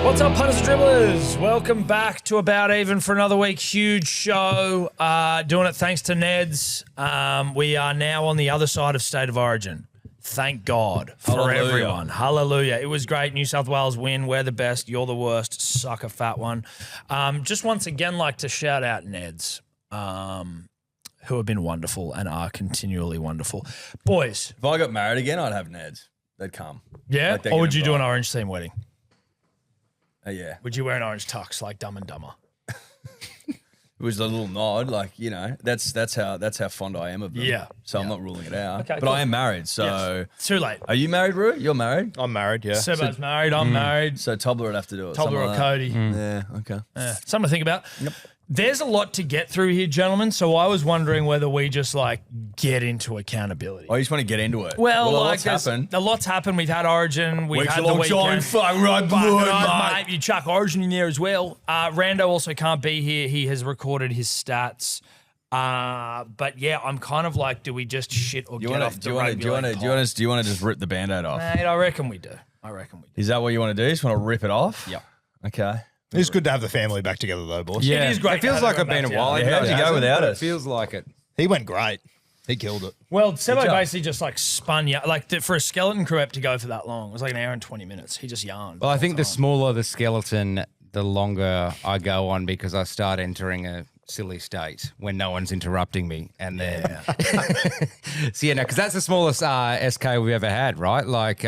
What's up, punters and dribblers? Welcome back to About Even for another week. Huge show. Doing it thanks to Neds. We are now on the other side of State of Origin. Thank God for everyone. Hallelujah. It was great. New South Wales win. We're the best. You're the worst. Suck a fat one. Just once again like to shout out Neds, who have been wonderful and are continually wonderful. Boys. If I got married again, I'd have Neds. They'd come. Yeah? Like Or would you do an orange theme wedding? Yeah. Would you wear an orange tux like Dumb and Dumber? It was a little nod, like, you know, that's how fond I am of them. Yeah. So I'm not ruling it out. Okay, but cool. I am married, so Yes. Too late. Are you married, Rue? You're married? I'm married, yeah. Sebo's married. I'm married. So Tobler would have to do it. Tobler something or like Cody. that. Yeah, okay. Something to think about. Yep. There's a lot to get through here, gentlemen. So I was wondering whether we just like get into accountability. I just want to get into it. Well, like what's happened? A lot's happened. We've had Origin. We've Weeks had long the weekend. time, fuck right blood, mate. You chuck Origin in there as well. Rando also can't be here. He has recorded his stats. But yeah, I'm kind of like, do we just shit or get off the rugby league pot? Do you want to just rip the Band-Aid off? Mate, I reckon we do. Is that what you want to do? You just want to rip it off? Yep. Okay. It's good to have the family back together, though, boys. Yeah. It is great. It feels like it's been a while. Yeah, how'd you go without it? us? Feels like it. He went great. He killed it. Well, Sebo job. basically just like spun you. Like for a skeleton crew ep to go for that long, it was like an hour and 20 minutes. He just yarned. Well, I think the smaller the skeleton, the longer I go on because I start entering a silly state when no one's interrupting me. And then, so yeah, no, because that's the smallest SK we've ever had, right? Like,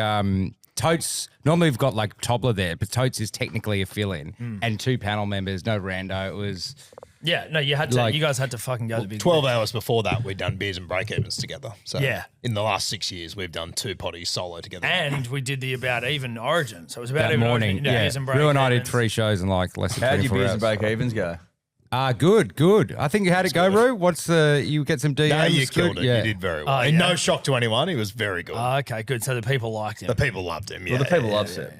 Totes, normally we've got like Tobler there, but Totes is technically a fill-in and two panel members, no rando. It was... Yeah, no, you had to. Like- You guys had to fucking go to the big 12 hours before that, we'd done beers and break-evens together. So Yeah. in the last 6 years, we've done 2 potties solo together. And we did the About Even Origin. So it was About that Even morning. Origin, Yeah. beers and Rue and I did break-evens. 3 shows in like less than How'd your 24 beers hours. and break-evens go? Good. I think you had it go, Rue. What's you get some DMs? No, you killed it. Yeah. You did very well. Oh, And yeah. no shock to anyone. He was very good. Okay, good. So the people liked him. the people loved him. Yeah, Well, the people yeah, loves yeah. it.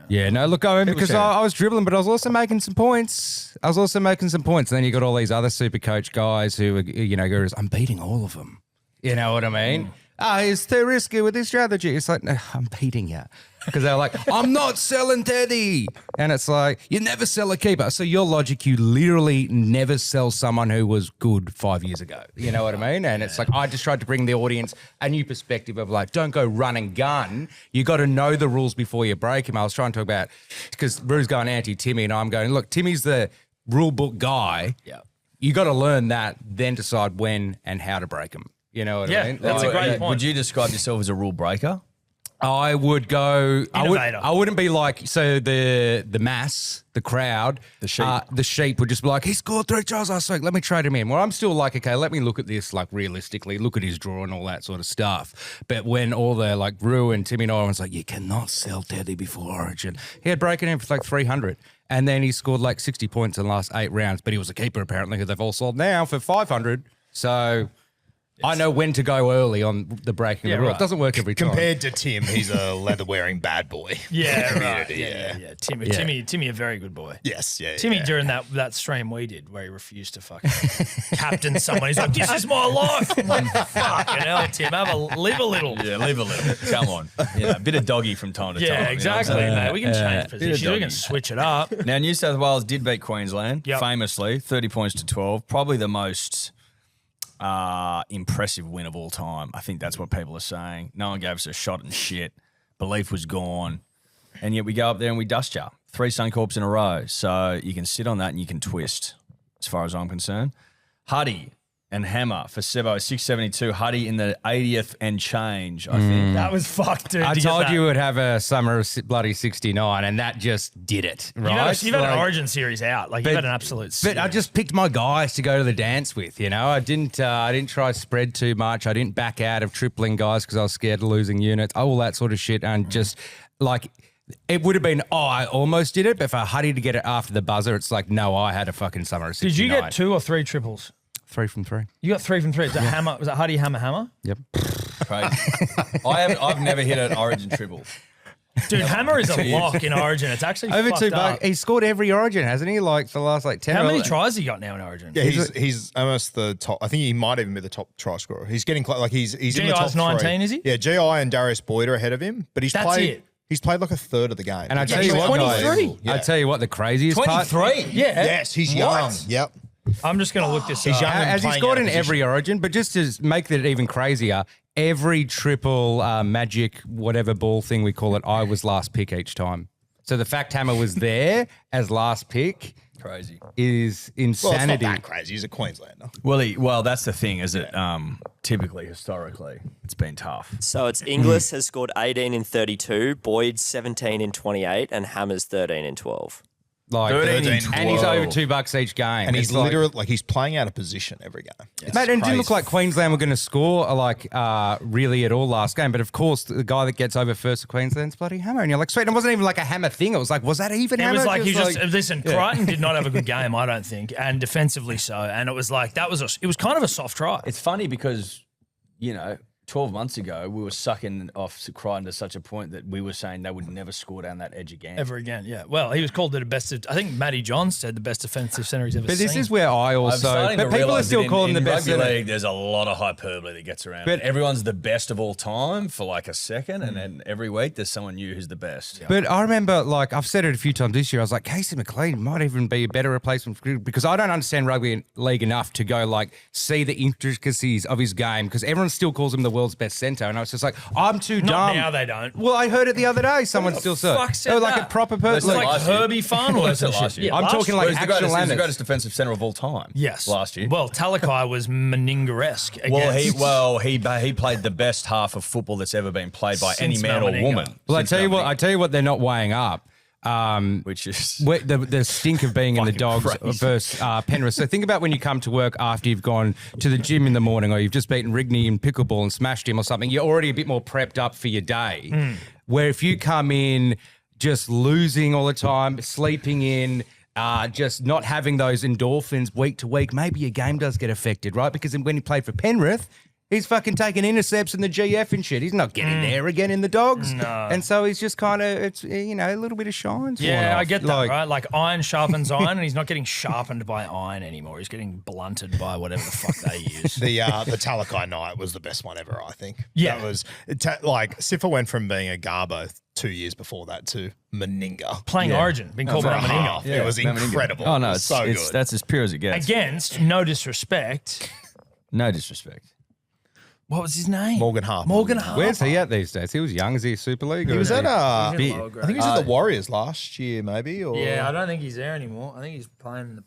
Yeah, no, look, I mean, because sharing. I was dribbling, but I was also making some points. And then you got all these other super coach guys who, goes, I'm beating all of them. You know what I mean? It's too risky with this strategy. It's like, no, I'm beating you. Because they're like, I'm not selling Teddy. And it's like, you never sell a keeper. So your logic, you literally never sell someone who was good 5 years ago. You know what I mean? And it's like, I just tried to bring the audience a new perspective of like, don't go run and gun. You got to know the rules before you break them. I was trying to talk about, because Rue's going anti-Timmy and I'm going, look, Timmy's the rule book guy. Yeah. You got to learn that, then decide when and how to break them. You know what I mean? That's a great point. Would you describe yourself as a rule breaker? I would go. Innovator. I wouldn't be like the mass, the crowd, the sheep would just be like, he scored 3 tries last week. Let me trade him in. Well, I'm still like, okay, let me look at this like realistically, look at his draw and all that sort of stuff. But when all the like Rue and Timmy and I was like, you cannot sell Teddy before Origin. He had breaking in for like 300, and then he scored like 60 points in the last 8 rounds. But he was a keeper apparently, who they've all sold now for 500. So. I know when to go early on the breaking the rule. right. It doesn't work every time. Compared to Tim, he's a leather-wearing bad boy. Yeah, right. Community, Yeah. Timmy, a very good boy. Yes, yeah. Timmy, yeah. during that stream we did where he refused to fucking captain someone. He's like, this is my life. I'm like, fucking hell, Tim, live a little. Yeah, leave a little. Come on. Yeah, a bit of doggy from time to time. Yeah, exactly, mate. We can change positions. We doggy. can switch it up. Now, New South Wales did beat Queensland, Yep. famously, 30 points to 12. Probably the most impressive win of all time. I think that's what people are saying. No one gave us a shot and shit. Belief was gone. And yet we go up there and we dust you. 3 Suncorps in a row. So you can sit on that and you can twist, as far as I'm concerned. Huddy and Hammer for Sebo, 672. Huddy in the 80th and change, I think. That was fucked, dude. I to get told that. you it would have a summer of bloody 69, and that just did it, right? You've had an Like- Origin series out. Like, you've had an absolute But I series. just picked my guys to go to the dance with, you know? I didn't try spread too much. I didn't back out of tripling guys because I was scared of losing units, all that sort of shit. And just, like, it would have been, I almost did it, but for Huddy to get it after the buzzer, it's like, no, I had a fucking summer of 69. Did you get 2 or 3 triples? 3 from 3. You got 3 from 3. Was it Hammer? Was it Huddy, Hammer? Yep. Crazy. I've never hit an Origin triple. Dude, Hammer is a lock in Origin. It's actually Over fucked 2 up. bucks. He scored every Origin, hasn't he? Like, for the last, 10 How or many 11. tries he got now in Origin? Yeah, he's almost the top. I think he might even be the top try scorer. He's getting close. Like he's in the top GI's 19, 3. is he? Yeah, GI and Darius Boyd are ahead of him, but he's That's played. it. He's played like a third of the game. And I tell you what, guys, 23. Yeah. I tell you what, the craziest part. 23. Yeah. Yes, he's young. Yep. I'm just going to look this He's up. young. As he playing scored out in of every Origin, but just to make it even crazier, every triple magic whatever ball thing we call it, I was last pick each time. So the fact Hammer was there as last pick Crazy. is Well, it's not insanity. that crazy. He's a Queenslander. Well, that's the thing, is it? Typically, historically, it's been tough. So it's Inglis has scored 18 in 32, Boyd 17 in 28, and Hammers 13 in 12. Like, 13 and he's over $12. $2 each game. And he's It's like- literally like he's playing out of position every game. It's Mate, and it didn't crazy. look like Queensland were going to score really at all last game. But of course, the guy that gets over first for Queensland's bloody Hammer. And you're like, sweet. And it wasn't even like a Hammer thing. It was like, was that even It Hammer? was like listen. Crichton did not have a good game, I don't think, and defensively so. And it was like it was kind of a soft try. It's funny because, 12 months ago, we were sucking off Crichton to such a point that we were saying they would never score down that edge again. Ever again, yeah. Well, he was called the best. I think Matty Johns said the best defensive centre he's ever But seen. this is where I also. But people are still calling him the best. Rugby centre. league, there's a lot of hyperbole that gets around. But- But everyone's the best of all time for like a second, and then every week there's someone new who's the best. But I remember, like, I've said it a few times this year. I was like, Casey McLean might even be a better replacement for, because I don't understand rugby league enough to go like see the intricacies of his game, because everyone still calls him the world's best centre, and I was just like, I'm too Not dumb. now they don't. Well, I heard it the other day. Someone still said fuck said they were like that? a proper person. It's like last year. Herbie Farnworth and Last shit. year. Yeah, I'm last talking year. like He's the actual greatest, he's the Landers. greatest defensive centre of all time. Yes. last year. Well, Talakai was Meningeresque. He played the best half of football that's ever been played by any Since man or Meninga. woman. Well, I Since tell you Meninga, what they're not weighing up. which is The stink of being in the Fucking Dogs crazy. versus Penrith. So think about when you come to work after you've gone to the gym in the morning, or you've just beaten Rigney in pickleball and smashed him or something. You're already a bit more prepped up for your day. Where if you come in just losing all the time, sleeping in, just not having those endorphins week to week, maybe your game does get affected, right? Because when he played for Penrith, he's fucking taking intercepts in the GF and shit. He's not getting there again in the Dogs. No. And so he's just kind of, it's, a little bit of shine's worn Yeah, off. I get that, right? Like iron sharpens iron, and he's not getting sharpened by iron anymore. He's getting blunted by whatever the fuck they use. The Talakai night was the best one ever, I think. Yeah. That was like Siffa went from being a Garbo 2 years before that to Meninga. Playing Origin, been called For by a Meninga. half. It was Meninga. incredible. Oh no, It was it's, so it's good. that's as pure as it gets. Against, no disrespect, No disrespect. what was his name? Morgan Harper. Morgan Harper. Where's he at these days? He was young. Is he a Super League? He was at I He's in think lower grade. he was at the Warriors last year, maybe. Or Yeah, I don't think he's there anymore. I think he's playing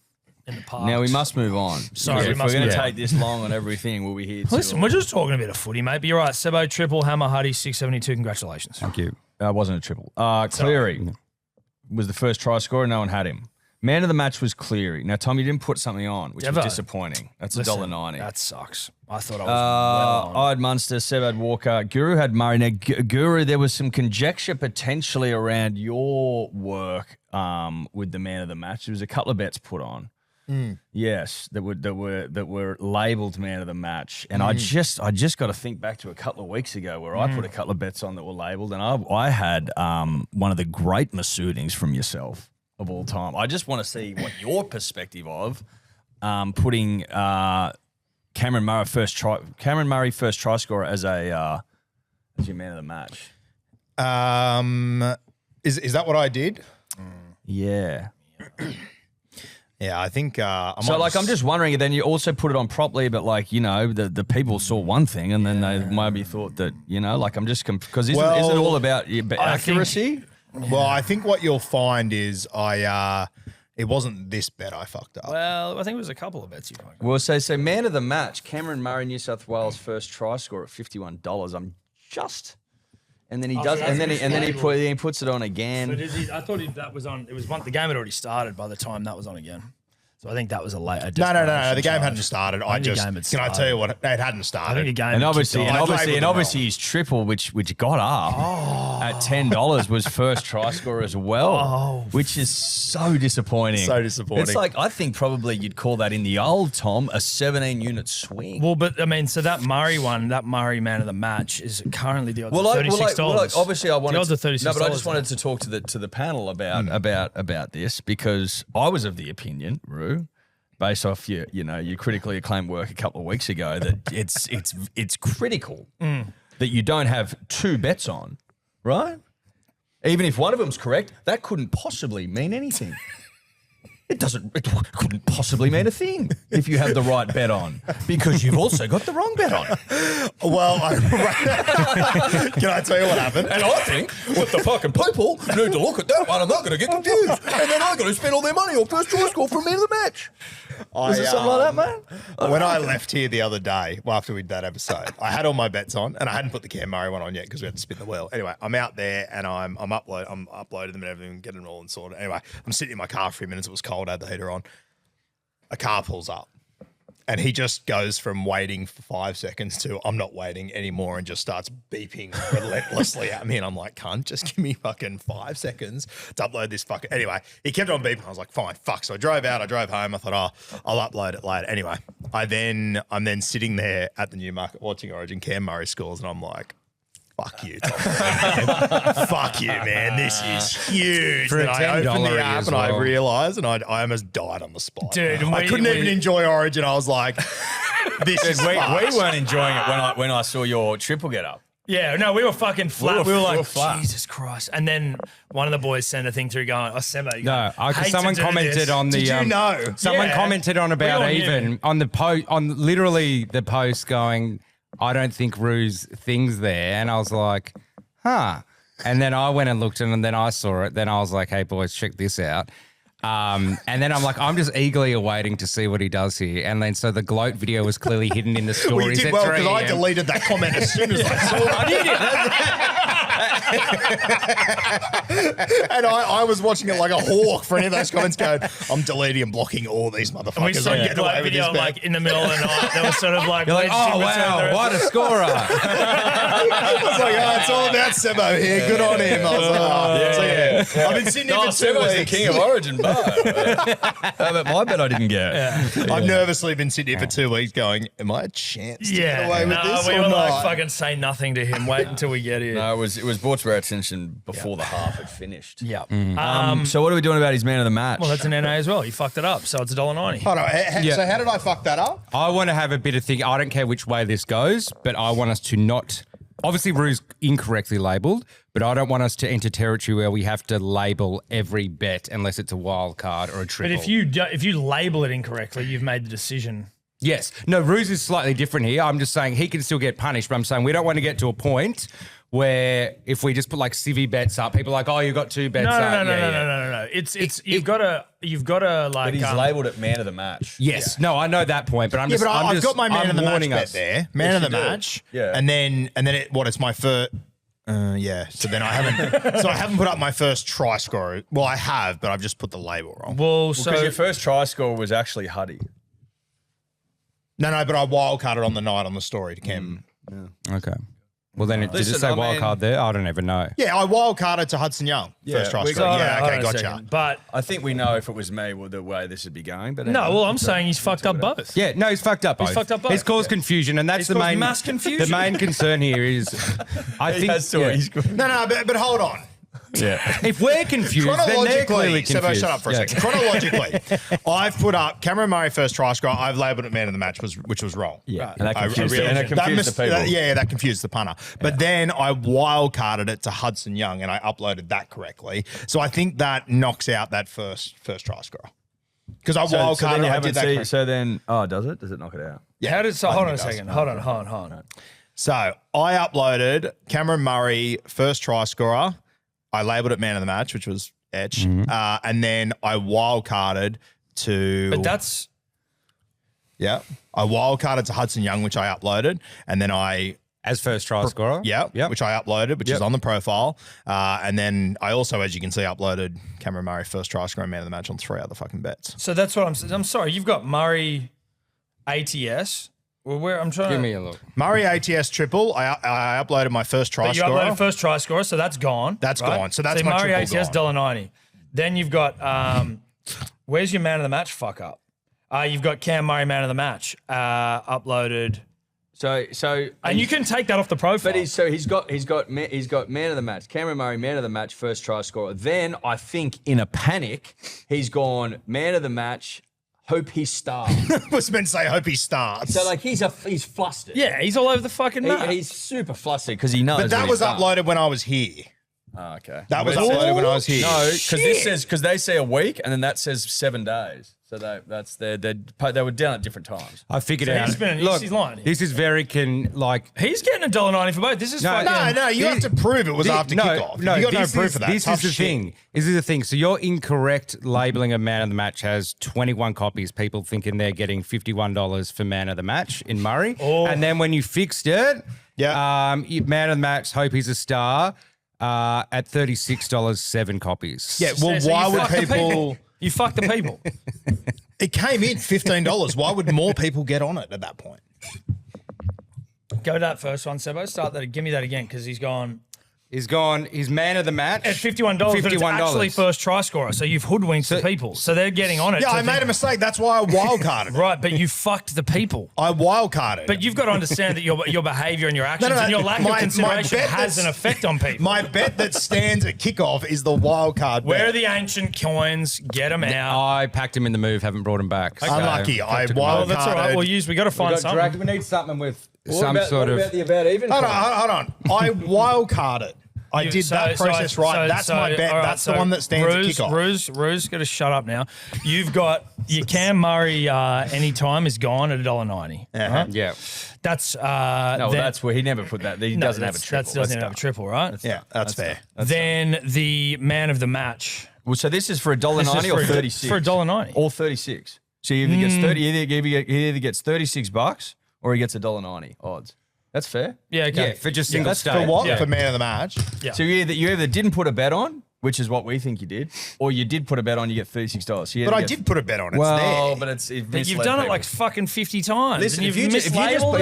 in the park. Now we must move on. Sorry, Because we if must we're going move to on. take this long on everything, we'll be here. till- Listen, we're just talking a bit of footy, mate. But you're right. Sebo triple, Hammer Huddy 672. Congratulations. Thank you. wasn't a triple. Cleary was the first try scorer. No one had him. Man of the match was Cleary. Now, Tom, you didn't put something on, which Devo. was disappointing. That's Listen, $1.90. That sucks. I thought I was well on. I had Munster, Seb had Walker, Guru had Murray. Now, Guru, there was some conjecture potentially around your work with the man of the match. There was a couple of bets put on. Yes, that were labelled man of the match, and I just got to think back to a couple of weeks ago where I put a couple of bets on that were labelled, and I had one of the great Masoodings from yourself of all time. I just want to see what your perspective of putting Cameron Murray first try scorer as your man of the match. Is that what I did? Yeah. Yeah, I think. I'm just wondering. Then you also put it on properly, but the people saw one thing, and then they maybe thought that I'm just because isn't it all about accuracy? Well, I think what you'll find is it wasn't this bet I fucked up. Well, I think it was a couple of bets you fucked. Well, so man of the match, Cameron Murray, New South Wales first try score at $51. I'm just, and then he does, and then he puts it on again. I thought that was on. It was one. The game had already started by the time that was on again. So I think that was a late. No. The game hadn't started. I think the just game had can I tell you what? It hadn't I started. think the game. And had obviously, kicked and off. obviously, labelled and them obviously, his triple, which got up at $10, was first try scorer as well, which is so disappointing. So disappointing. It's like I think probably you'd call that in the old Tom a 17-unit swing. Well, but I mean, so that Murray one, that Murray man of the match, is currently the odds of $36. Obviously, I wanted. The odds of $36. No, but I just wanted to talk to the panel about this because I was of the opinion, Roo, based off your critically acclaimed work a couple of weeks ago, that it's critical that you don't have two bets on, right? Even if one of them's correct, that couldn't possibly mean anything. It couldn't possibly mean a thing if you had the right bet on, because you've also got the wrong bet on. Well, can I tell you what happened? And I think that the fucking people need to look at that one and they're going to get confused. And then I'm going to spend all their money on first choice score from me to the match. Is it something like that, man? When I left here the other day, after we did that episode, I had all my bets on, and I hadn't put the Cam Murray one on yet because we had to spin the wheel. Anyway, I'm out there and I'm uploading them and everything, getting them all and sorted. Anyway, I'm sitting in my car for a few minutes. It was cold. I had the heater on. A car pulls up, and he just goes from waiting for 5 seconds to I'm not waiting anymore, and just starts beeping relentlessly at me. And I'm like, cunt, just give me fucking 5 seconds to upload this fucking. Anyway, he kept on beeping. I was like, fine, fuck. So I drove out. I drove home. I thought, oh, I'll upload it later. Anyway, I'm then sitting there at the Newmarket watching Origin. Cam Murray scores, and I'm like, fuck you, Tom. Fuck you, man. This is huge. For a And I opened $10 the app as and I well. realised, and I almost died on the spot. Dude, I couldn't even enjoy Origin. I was like, this is We fucked. weren't enjoying it when I saw your triple get up. Yeah, no, we were fucking flat. We were like, flat. Jesus Christ. And then one of the boys sent a thing through going, oh, Semo, you No, hate because to someone do commented this. on the. Did you know? Someone Yeah. commented on We about all knew. even on the post on literally the post going, I don't think Rue's thing's there, and I was like, huh. And then I went and looked, and then I saw it. Then I was like, hey boys, check this out. And then I'm like, I'm just eagerly awaiting to see what he does here. And then so the gloat video was clearly hidden in the Well, you stories. did at well 3 because I a.m. deleted that comment as soon as I saw it. And I was watching it like a hawk for any of those comments going, I'm deleting and blocking all these And we motherfuckers. saw I'm the getting away like with video this, like in the middle of the night. That was sort of like, You're like, wedged in oh between wow, the- what a scorer. I was like, oh, it's all about Sebo here. Good on him. I was like, oh. So yeah, I've been sitting here for 2 Sebo's weeks. the king of Origin, but how about my bet I didn't get? I've nervously been sitting here for 2 weeks going, am I a chance to get away with no, this we or were not? like, fucking say nothing to him. Wait until we get here. No, it was brought to our attention before the half had finished. Yeah. So what are we doing about his man of the match? Well, that's an NA as well. You fucked it up, so it's $1.90. Hold on. So how did I fuck that up? I want to have a bit of thing. I don't care which way this goes, but I want us to not. Obviously, Rue's incorrectly labelled, but I don't want us to enter territory where we have to label every bet unless it's a wild card or a But triple. if you label it incorrectly, you've made the decision. Yes. No, Rue's is slightly different here. I'm just saying he can still get punished, but I'm saying we don't want to get to a point where if we just put like civvy bets up, people are like, oh, you got 2 bets No, up. no. It's you've got to like. But he's labelled it man of the match. Yes. No, I know that point, but I'm Yeah, just. but I'm I've just, got my man I'm of the match warning bet us. there. Man of the you do. match. Yeah. And then it's my first. Yeah. So then I haven't put up my first try scorer. Well, I have, but I've just put the label wrong. Well, Because so your first try score was actually Huddy. No, but I wildcarded on the night on the story to Cam. Okay. Well, then did it Listen, say I wild mean- card there? I don't even know. Yeah, I wildcarded to Hudson Young. First try we scorer. got- Yeah, hold okay, on a gotcha. second. But I think we know if it was me the way this would be going. But no, anyway. well, I'm saying he's fucked up both. Yeah, no, he's fucked up. Both. fucked up both. He's caused confusion, and that's He's the caused main mass confusion. The main concern here is, I He think, has to. yeah, He's good. No, but hold on. Yeah. if we're confused, then they're clearly Chronologically, confused. Sebo, shut up for a Yeah. second. Chronologically, I've put up Cameron Murray first try scorer. I've labelled it man of the match, which was wrong. Yeah. And that I confused, really- and it confused the people. that confused the punter. But then I wildcarded it to Hudson Young, and I uploaded that correctly. So I think that knocks out that first try scorer. Because I So wildcarded then you it, I haven't did that seen. correctly. So then, does it? Does it knock it out? How did so? I Hold think on a it does. second. Hold on. So I uploaded Cameron Murray first try scorer. I labelled it man of the match, which was Etch. And then I wildcarded to... But that's Yeah. I wildcarded to Hudson Young, which I uploaded. And then As first try scorer? Yeah, which I uploaded, which is Yep. on the profile. And then I also, as you can see, uploaded Cameron Murray first try scorer man of the match on 3 other fucking bets. so. That's what I'm sorry. You've got Murray, ATS. Well, where I'm trying. Give to, me a look. Murray ATS triple. I uploaded my first try But you scorer. uploaded first try scorer, so that's gone. That's right? gone. So that's my Murray triple ATS gone. $1.90. Then you've got where's your man of the match fuck up? You've got Cam Murray man of the match uploaded, So and you can take that off the profile. But he's got man of the match. Cameron Murray, man of the match, first try scorer. Then I think in a panic, he's gone man of the match. Hope he starts. was meant to say, hope he starts. So like he's flustered. yeah, he's all over the fucking map. He's super flustered because he knows. but that was uploaded when I was here. Oh, okay. That was uploaded when I was here. No, because they say a week, and then that says 7 days. So they were down at different times. I figured So out. he's spinning- Look, he's lying. this is very He's getting $1.90 for both. This is fucking... No, you have to prove it was after kickoff. No, you got no this proof is, of that. This Tough is the shit. thing. This is the thing. So your incorrect labeling of man of the match has 21 copies. People thinking they're getting $51 for man of the match in Murray. And then when you fixed it, man of the match, hope he's a star, at $36, 7 copies. Yeah, well, So why you would fuck the people... You fuck the people. It came in $15. Why would more people get on it at that point? Go to that first one, Sebo. Start that. Give me that again because he's gone... He's man of the match. At $51, but it's actually first try scorer. So you've hoodwinked the people. So they're getting on it. Yeah, to I made think- a mistake. That's why I wildcarded. Right, but you fucked the people. I wildcarded. But you've got to understand that your behavior and your actions and your lack of consideration has an effect on people. My bet that stands at kickoff is the wild card bet. Where are the ancient coins? Get them out. I packed him in the move, haven't brought him back. So Unlucky. I Oh, wild that's all right. carded. We got to find something. We need something with What some about- sort what of. about the about even? Hold on. I wild carded. I did that process right. That's my bet. all right, That's the one that stands at kickoff. Ruse, got to shut up now. You've got your Cam Murray anytime is gone at $1.90. Right? Yeah. That's No, well, that's where he never put that. He doesn't have a triple. That doesn't have a triple, right? Yeah, that's fair. Then the man of the match. Well, so this is for $1.90 This is or for 36? For $1.90. Or 36. So he either gets 30. He either gets $36 or he gets $1.90 odds. That's fair. Yeah, okay. Yeah, for just single That's state. for what? Yeah. For man of the match. Yeah. So you either didn't put a bet on, which is what we think you did, or you did put a bet on, you get $36. So But I did put a bet on it. Well, It's but it's But you've done it like fucking 50 times. Listen, and if you've you just, mislabeled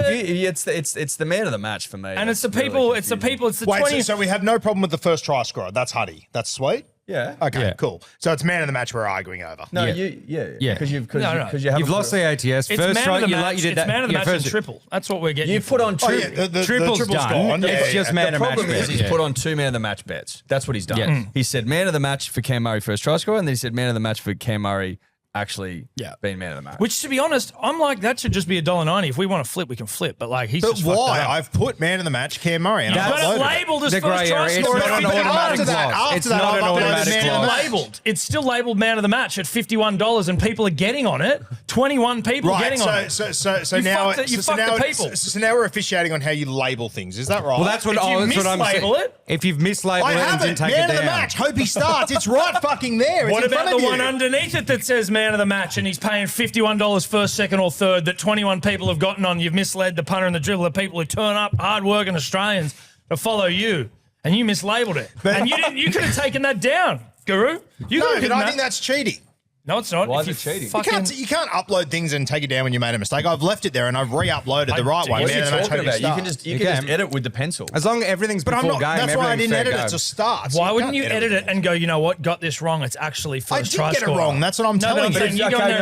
it. it's the man of the match for me. And it's That's the people, really it's the confusing. people, it's the there. 20. Wait, so we have no problem with the first try scorer. That's Huddy. That's sweet. Yeah. Okay, Yeah. cool. So it's man of the match we're arguing over. No, Yeah. yeah. Because No. you haven't You've lost the ATS. It's First man try, of the you match. like you did It's that. man of the yeah, match and triple. That's what we're getting. You put on Oh, two. yeah, the Triple's triple's done. gone. It's just man The of match problem is bets, he's yeah. put on 2 man of the match bets. That's what he's done. Yeah. He said man of the match for Cam Murray first try scorer, and then he said man of the match for Cam Murray actually being man of the match. Which, to be honest, I'm like, that should just be $1.90. If we want to flip, we can flip. But like, he's But just fucked why? it up. I've put man of the match Cam Murray. And You've I've got it uploaded labeled as The first grey try area. It's scorer. not at an 50 automatic after that, clause. after It's that, not I've an uploaded automatic man of the clause. match. labeled. It's still labeled man of the match at $51, and people are getting on it. 21 people Right, getting on it. so You now fucked it- you so fucked now the people. So now we're officiating on how you label things. Is that right? Well, that's what, If you that's what I'm saying. mislabel it- If you've mislabeled I it and haven't. didn't take Man it of the down. match. Hope he starts. It's right fucking there. It's What in about front the of one you. underneath it that says man of the match and he's paying $51 first, second, or third that 21 people have gotten on? You've misled the punter and the dribbler, people who turn up, hard-working Australians to follow you, and you mislabeled it. And you didn't. You could have taken that down, Guru. You No, could have but hidden I that. think that's cheating. No, it's not. Why If is it you cheating? You fucking- can't upload things and take it down when you made a mistake. I've left it there and I've re-uploaded the right one. What are Man you of the match, talking hope about? You start. can just You can. edit with the pencil. As long as everything's But before I'm not. game, That's why I everything's didn't fair edit go. it to start. So Why you wouldn't can't you edit it and go, you know what, got this wrong, it's actually I first did try get it scorer. wrong. That's what I'm No, but telling I'm you. saying you go Okay, there-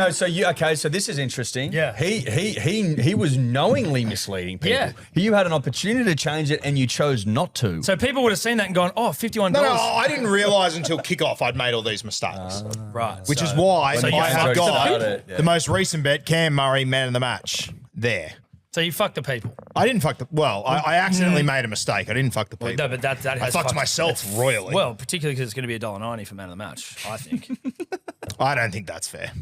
no, so this is interesting. Yeah. He was knowingly misleading people. Yeah. You had an opportunity to change it and you chose not to. So people would have seen that and gone, oh, $51. No, I didn't realise until kickoff I'd made all these mistakes. Right. Which so- is why so you I have fucked the got people. Yeah. the most recent bet, Cam Murray, man of the match, there. So you fucked the people. I didn't fuck the... Well, I accidentally made a mistake. I didn't fuck the people. No, but that I has fucked myself royally. Well, particularly because it's going to be $1.90 for man of the match, I think. I don't think that's fair.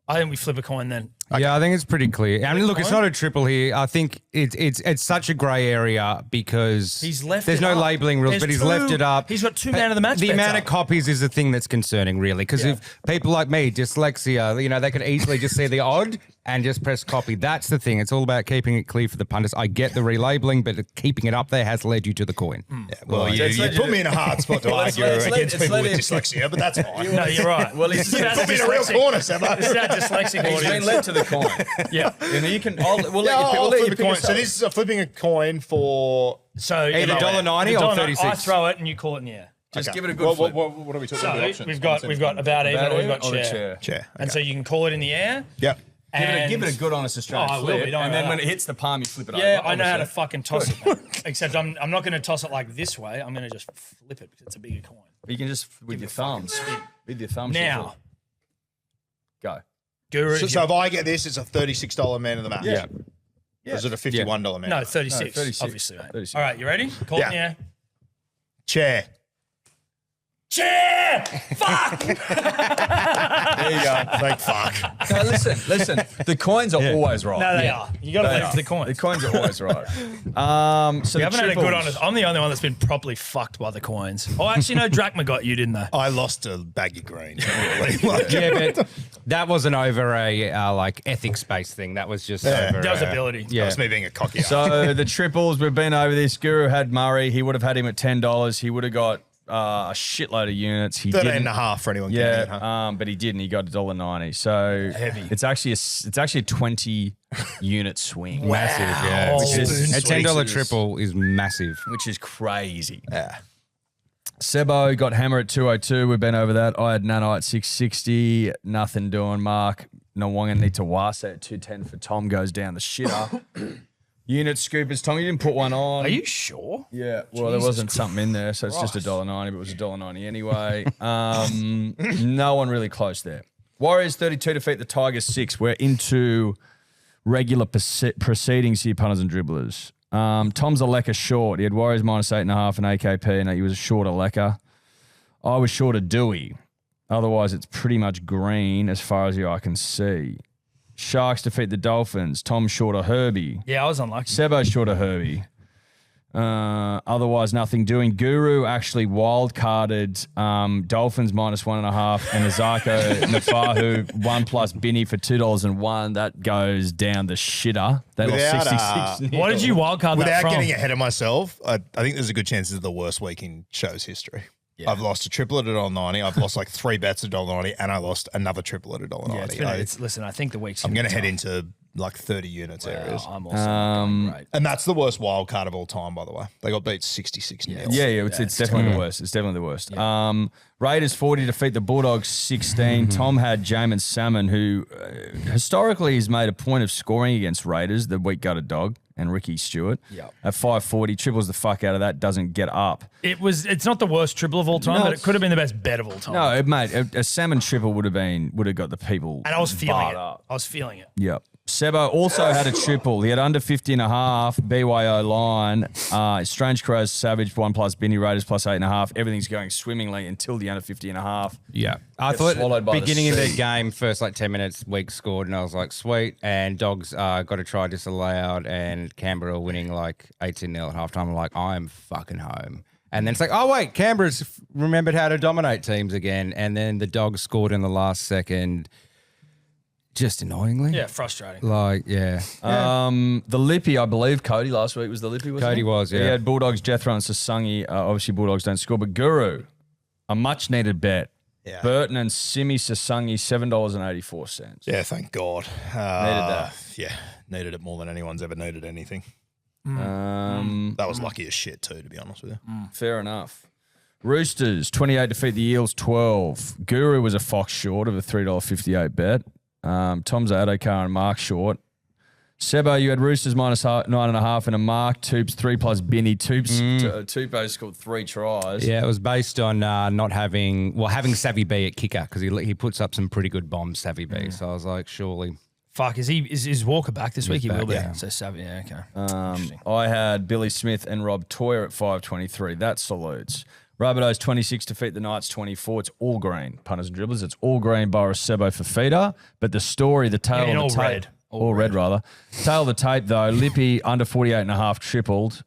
I think we flip a coin then. Yeah, I think it's pretty clear. I mean, look, it's not a triple here. I think it's such a grey area because He's left there's it no up. labelling rules, There's but he's two- left it up. he's got two man of the match The bets amount up. of copies is the thing that's concerning, really, because Yeah. if people like me, dyslexia, they could easily just see the odd and just press copy. That's the thing. It's all about keeping it clear for the punters. I get the relabeling, but keeping it up there has led you to the coin. Well, Right. you It's like- put me in a hard spot to Well, argue it's like- against it's people like- with dyslexia, but that's fine. No, you're right. Well, he's- This is our Put me in a real dyslexic- corner, Seba. This is our dyslexic He's been audience. led to the coin. Yeah. And you can. We'll Yeah, let you, I'll we'll let you flip a pick coin. a So this is flipping a coin for... So Either $1.90 or 36. I throw it and you call it in the air. Just Okay. give it a good flip. What are we talking So about? we've got about even About or we've even got or the chair. Chair. And so you can call it in the air. Yep. Give it a good honest Australian Oh, I will flip. be, don't And worry then when about it hits the palm, you flip it over. Yeah, I know how to obviously. fucking toss it. Mate. Except I'm not going to toss it like this way. I'm going to just flip it because it's a bigger coin. You can just, with your thumbs. With your thumbs. Now, Go. Guru. So if I get this, it's a $36 man of the match. Yeah. Or is it a $51 man? no, 36, No, 36, obviously, mate. 36. All right, you ready? Call it in the Yeah. air. Chair. Cheer! Fuck! There you go. Thank fuck. No, listen. The coins are always right. No, they are. You got to leave it to the coins. The coins are always right. So We the haven't had a good triples- honest. I'm the only one that's been properly fucked by the coins. Oh, actually, no, Drachma got you, didn't they? I lost a baggy green. Really. Like, Yeah, but that wasn't over a like ethics-based thing. That was just over. That was ability. That Yeah. was me being a cocky ass. So the triples, we've been over this. Guru had Murray. He would have had him at $10. He would have got a shitload of units. He 13 didn't. and a half for anyone counting, huh? Yeah, but he didn't. He got $1.90. So Heavy. It's actually a 20 unit swing. Massive, yeah. Which is- a $10 sweet. triple is massive. Which is crazy. Yeah. Sebo got Hammer at 202. We've been over that. I had Nano at 660. Nothing doing. Mark Nawanga Nitawase at 210 for Tom goes down the shitter. Unit scoopers. Tom, you didn't put one on. Are you sure? Yeah, well, there wasn't something in there, so it's just $1.90, but it was $1.90 anyway. No one really close there. Warriors 32 defeat the Tigers 6. We're into regular proceedings here, punters and dribblers. Tom's a lecker short. He had Warriors -8.5 and AKP, and he was a short a lecker. I was short a Dewey. Otherwise, it's pretty much green as far as the eye can see. Sharks defeat the Dolphins. Tom short a Herbie. Yeah, I was unlucky. Sebo short of Herbie. Otherwise, nothing doing. Guru actually wild carded Dolphins -1.5 and Azako Nafahu 1+ Binny for $2.01. That goes down the shitter. They Without, lost 66. What did you wildcard that Without from? getting ahead of myself, I think there's a good chance this is the worst week in show's history. I've lost a triple at $1.90. I've lost like 3 bets at $1.90, and I lost another triple at $1.90. Yeah, it's been, listen, I think the week's I'm going to head into like 30 units areas. I'm also going great. And that's the worst wild card of all time, by the way. They got beat 66 0. Yeah, it's definitely the worst. It's definitely the worst. Raiders 40 defeat the Bulldogs 16. Tom had Jamin Salmon, who historically has made a point of scoring against Raiders, the weak gutted dog, and Ricky Stewart. Yep. At 540, triples the fuck out of that, doesn't get up. It's not the worst triple of all time, No, but it could have been the best bet of all time. No, mate, a salmon triple would have got the people. And I was feeling barred it. up. I was feeling it. Yep. Sebo also had a triple. He had under 50.5, BYO line. Strange Crows, Savage, 1+ Binny, Raiders +8.5. Everything's going swimmingly until the under 50.5. Yeah. I Gets thought swallowed by the beginning of the sea. game, first like 10 minutes, Week scored, and I was like, sweet. And Dogs got a try disallowed, and Canberra winning like 18-0 at halftime. I'm like, I'm fucking home. And then it's like, oh, wait, Canberra's remembered how to dominate teams again. And then the Dogs scored in the last second, just annoyingly. Yeah, frustrating. Like, yeah. The Lippy, I believe Cody last week was the Lippy, wasn't Cody he? was, He yeah. had Bulldogs, Jethro and Sasungi. Obviously, Bulldogs don't score, but Guru, a much-needed bet. Yeah. Burton and Simi Sasungi, $7.84. Yeah, thank God. Needed that. Yeah, needed it more than anyone's ever needed anything. That was lucky as shit too, to be honest with you. Fair enough. Roosters, 28 defeat the Eels, 12. Guru was a Fox short of a $3.58 bet. Tom's Adokar and Mark short. Sebo, you had Roosters -9.5 and a Mark. Toops 3+ Binny. Tupou scored 3 tries. Yeah, it was based on not having Savvy B at kicker because he puts up some pretty good bombs, Savvy B. So I was like, surely. Fuck, is Walker back this week? He back, will be. yeah. So savvy, yeah, okay. Interesting. I had Billy Smith and Rob Toyer at 5.23. That salutes. Rabbitohs 26 defeat the Knights 24. It's all green. Punters and dribblers. It's all green. Boris Sebo for feeder. But the story, the tail Yeah, of all the tape. red. All red, rather. Tail of the tape, though. Lippy under 48.5 tripled.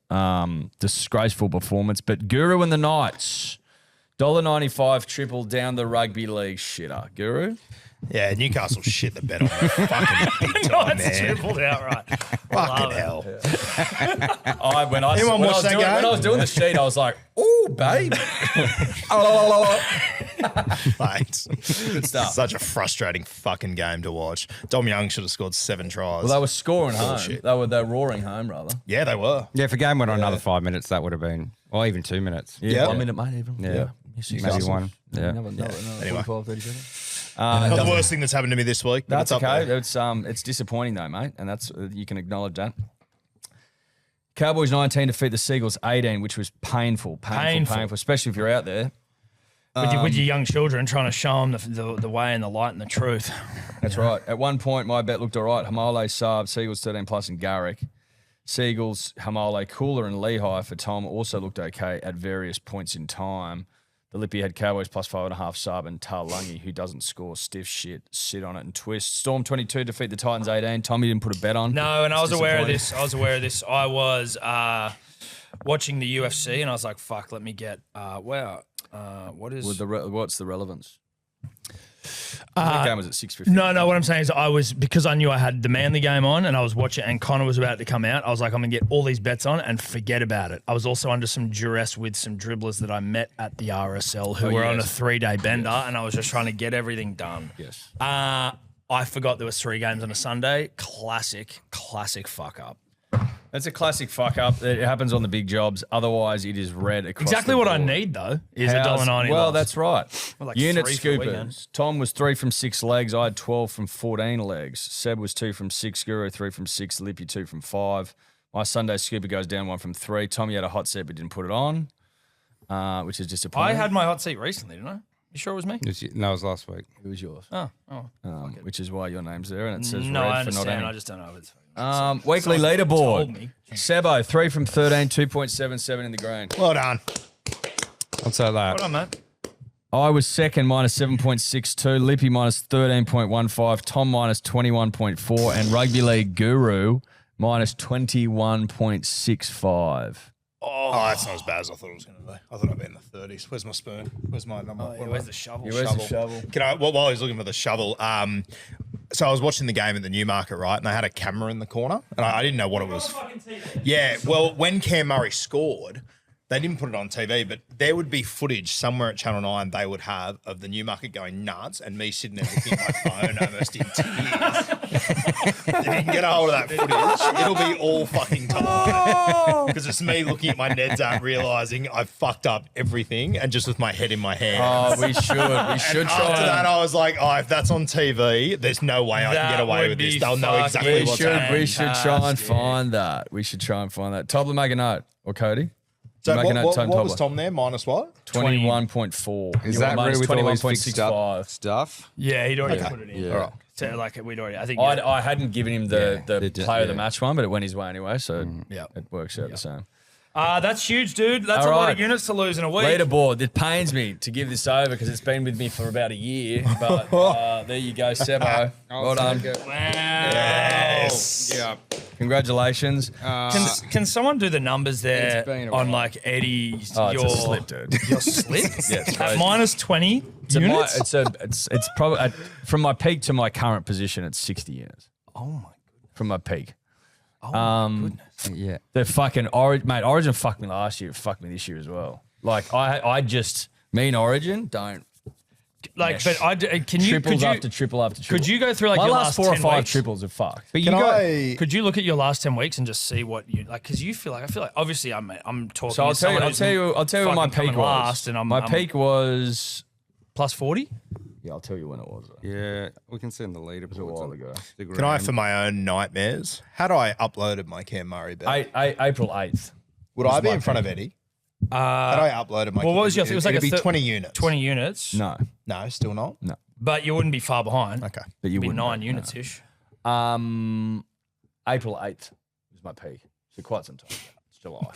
Disgraceful performance. But Guru and the Knights, $1.95 triple down the rugby league shitter. Guru? Yeah, Newcastle shit the bet on me. Fucking big time, It's man. tripled outright. Fucking hell. When I Anyone watch that game? when I was doing the sheet, I was like, "Ooh, babe." Mate. Good stuff. Such a frustrating fucking game to watch. Dom Young should have scored 7 tries. Well, they were scoring home. Bullshit. They were roaring home, rather. Yeah, they were. Yeah, if a game went on another 5 minutes, that would have been, or even 2 minutes. Yeah. 1 minute, mate, even. Yeah. Maybe one. Yeah. Anyway. 45, 30 seconds. Not the worst thing that's happened to me this week. But That's it's up okay. there. It's disappointing though, mate, and that's you can acknowledge that. Cowboys 19 defeat the Seagulls 18, which was painful, especially if you're out there. With your young children, trying to show them the way and the light and the truth. That's right. At one point, my bet looked all right. Hamale, Saab, Seagulls 13+ and Garrick. Seagulls, Hamale, Cooler and Lehigh for Tom also looked okay at various points in time. The Lippy had Cowboys plus 5.5 sub and Tarlungi, who doesn't score stiff shit, sit on it and twist. Storm 22 defeat the Titans 18. Tommy didn't put a bet on. No, and I It's was aware of disappointing. this. I was watching the UFC, and I was like, "Fuck, let me get what is?" What's the relevance? That game was at 6:50. No. What I'm saying is, because I knew I had the Manly game on, and I was watching, and Connor was about to come out. I was like, I'm gonna get all these bets on and forget about it. I was also under some duress with some dribblers that I met at the RSL who were on a 3-day bender, and I was just trying to get everything done. Yes. I forgot there was 3 games on a Sunday. Classic fuck up. That's a classic fuck up. It happens on the big jobs. Otherwise, it is red across Exactly the what I board. need though is How's- $1.90. Well, loss. that's right. Well, like Unit 3 for the weekend. scoopers. Tom was 3 from 6 legs. I had 12 from 14 legs. Seb was 2 from 6. Guru 3 from 6. Lippy 2 from 5. My Sunday scooper goes down 1 from 3. Tommy had a hot set but didn't put it on, which is disappointing. I had my hot seat recently, didn't I? You sure it was me? No, it was last week. It was yours. Oh. Which is why your name's there and it says No, red I for not understand. having. I just don't know if it's. Weekly Someone told leaderboard. me. Sebo 3 from 13. 2.77 in the green. Well done. I'll say that. Hold on, mate. I was second, minus 7.62. Lippy, minus 13.15. Tom, minus 21.4. And Rugby League Guru, minus 21.65. Oh, that's not as bad as I thought it was going to be. I thought I'd be in the 30s. Where's my spoon? Where's my number? Where's the shovel? Where's the shovel? Can I? While he's looking for the shovel, so I was watching the game at the Newmarket, right? And they had a camera in the corner, and I didn't know what it was. Yeah, well, when Cam Murray scored, they didn't put it on TV, but there would be footage somewhere at Channel 9 they would have of the Newmarket going nuts and me sitting there looking at my phone almost in tears. If you can get a hold of that footage, it'll be all fucking time. Because it's me looking at my Neds app, realising I've fucked up everything and just with my head in my hands. Oh, we should. We should try. After that, I was like, oh, if that's on TV, there's no way I can get away with this. They'll know exactly We what's should, happening. we should try and find that. We should try and find that. Tobler, make a note. Or Cody? So Make a note, what Tom was Tobler. Tom there? Minus what? 21.4. Is You that were minus really with all his fixed up 21.65. stuff? Yeah, he'd already put it in. Yeah. All right. So, like, we'd already. I think. I hadn't given him the player of the yeah. match one, but it went his way anyway, so Yeah. it works out the same. That's huge, dude. That's All a lot right. of units to lose in a week. Leaderboard. It pains me to give this over because it's been with me for about a year, but there you go, Sebo. Well done. Yes. Yeah. Congratulations. Can someone do the numbers there It's been a on while. like Eddie's? Oh, it's your a slip, dude. Your slip? Yeah, it's At crazy. minus 20 It's units. it's probably from my peak to my current position. It's 60 units Oh my from my peak. goodness. Yeah. The fucking Origin, mate. Origin fucked me last year. It fucked me this year as well. Like I just me and Origin don't Like, Yes. but can you triples could you after triple after triple. could you go through like my your last last 4 or 10 5 weeks? triples are fucked. But you Can got I? Could you look at your last 10 weeks and just see what you like? Because you feel like I feel like obviously I'm talking. So I'll as tell you. someone I'll who's tell you. I'll tell you what my fucking peak coming was. last, and my peak was. plus 40. Yeah, I'll tell you when it was. Yeah, we can send the leaderboards a while on ago. Instagram. Can I, for my own nightmares, had I uploaded my Cam Murray bet, April 8th. would I be in front of Eddie? Had I uploaded my? Well, what was your? It was like it'd a be 20 units. 20 units. No, No, still not. no. But you wouldn't be far behind. Okay. But you It'd be wouldn't 9 be, units ish. no. April 8th was my peak. So quite some time ago. It's July.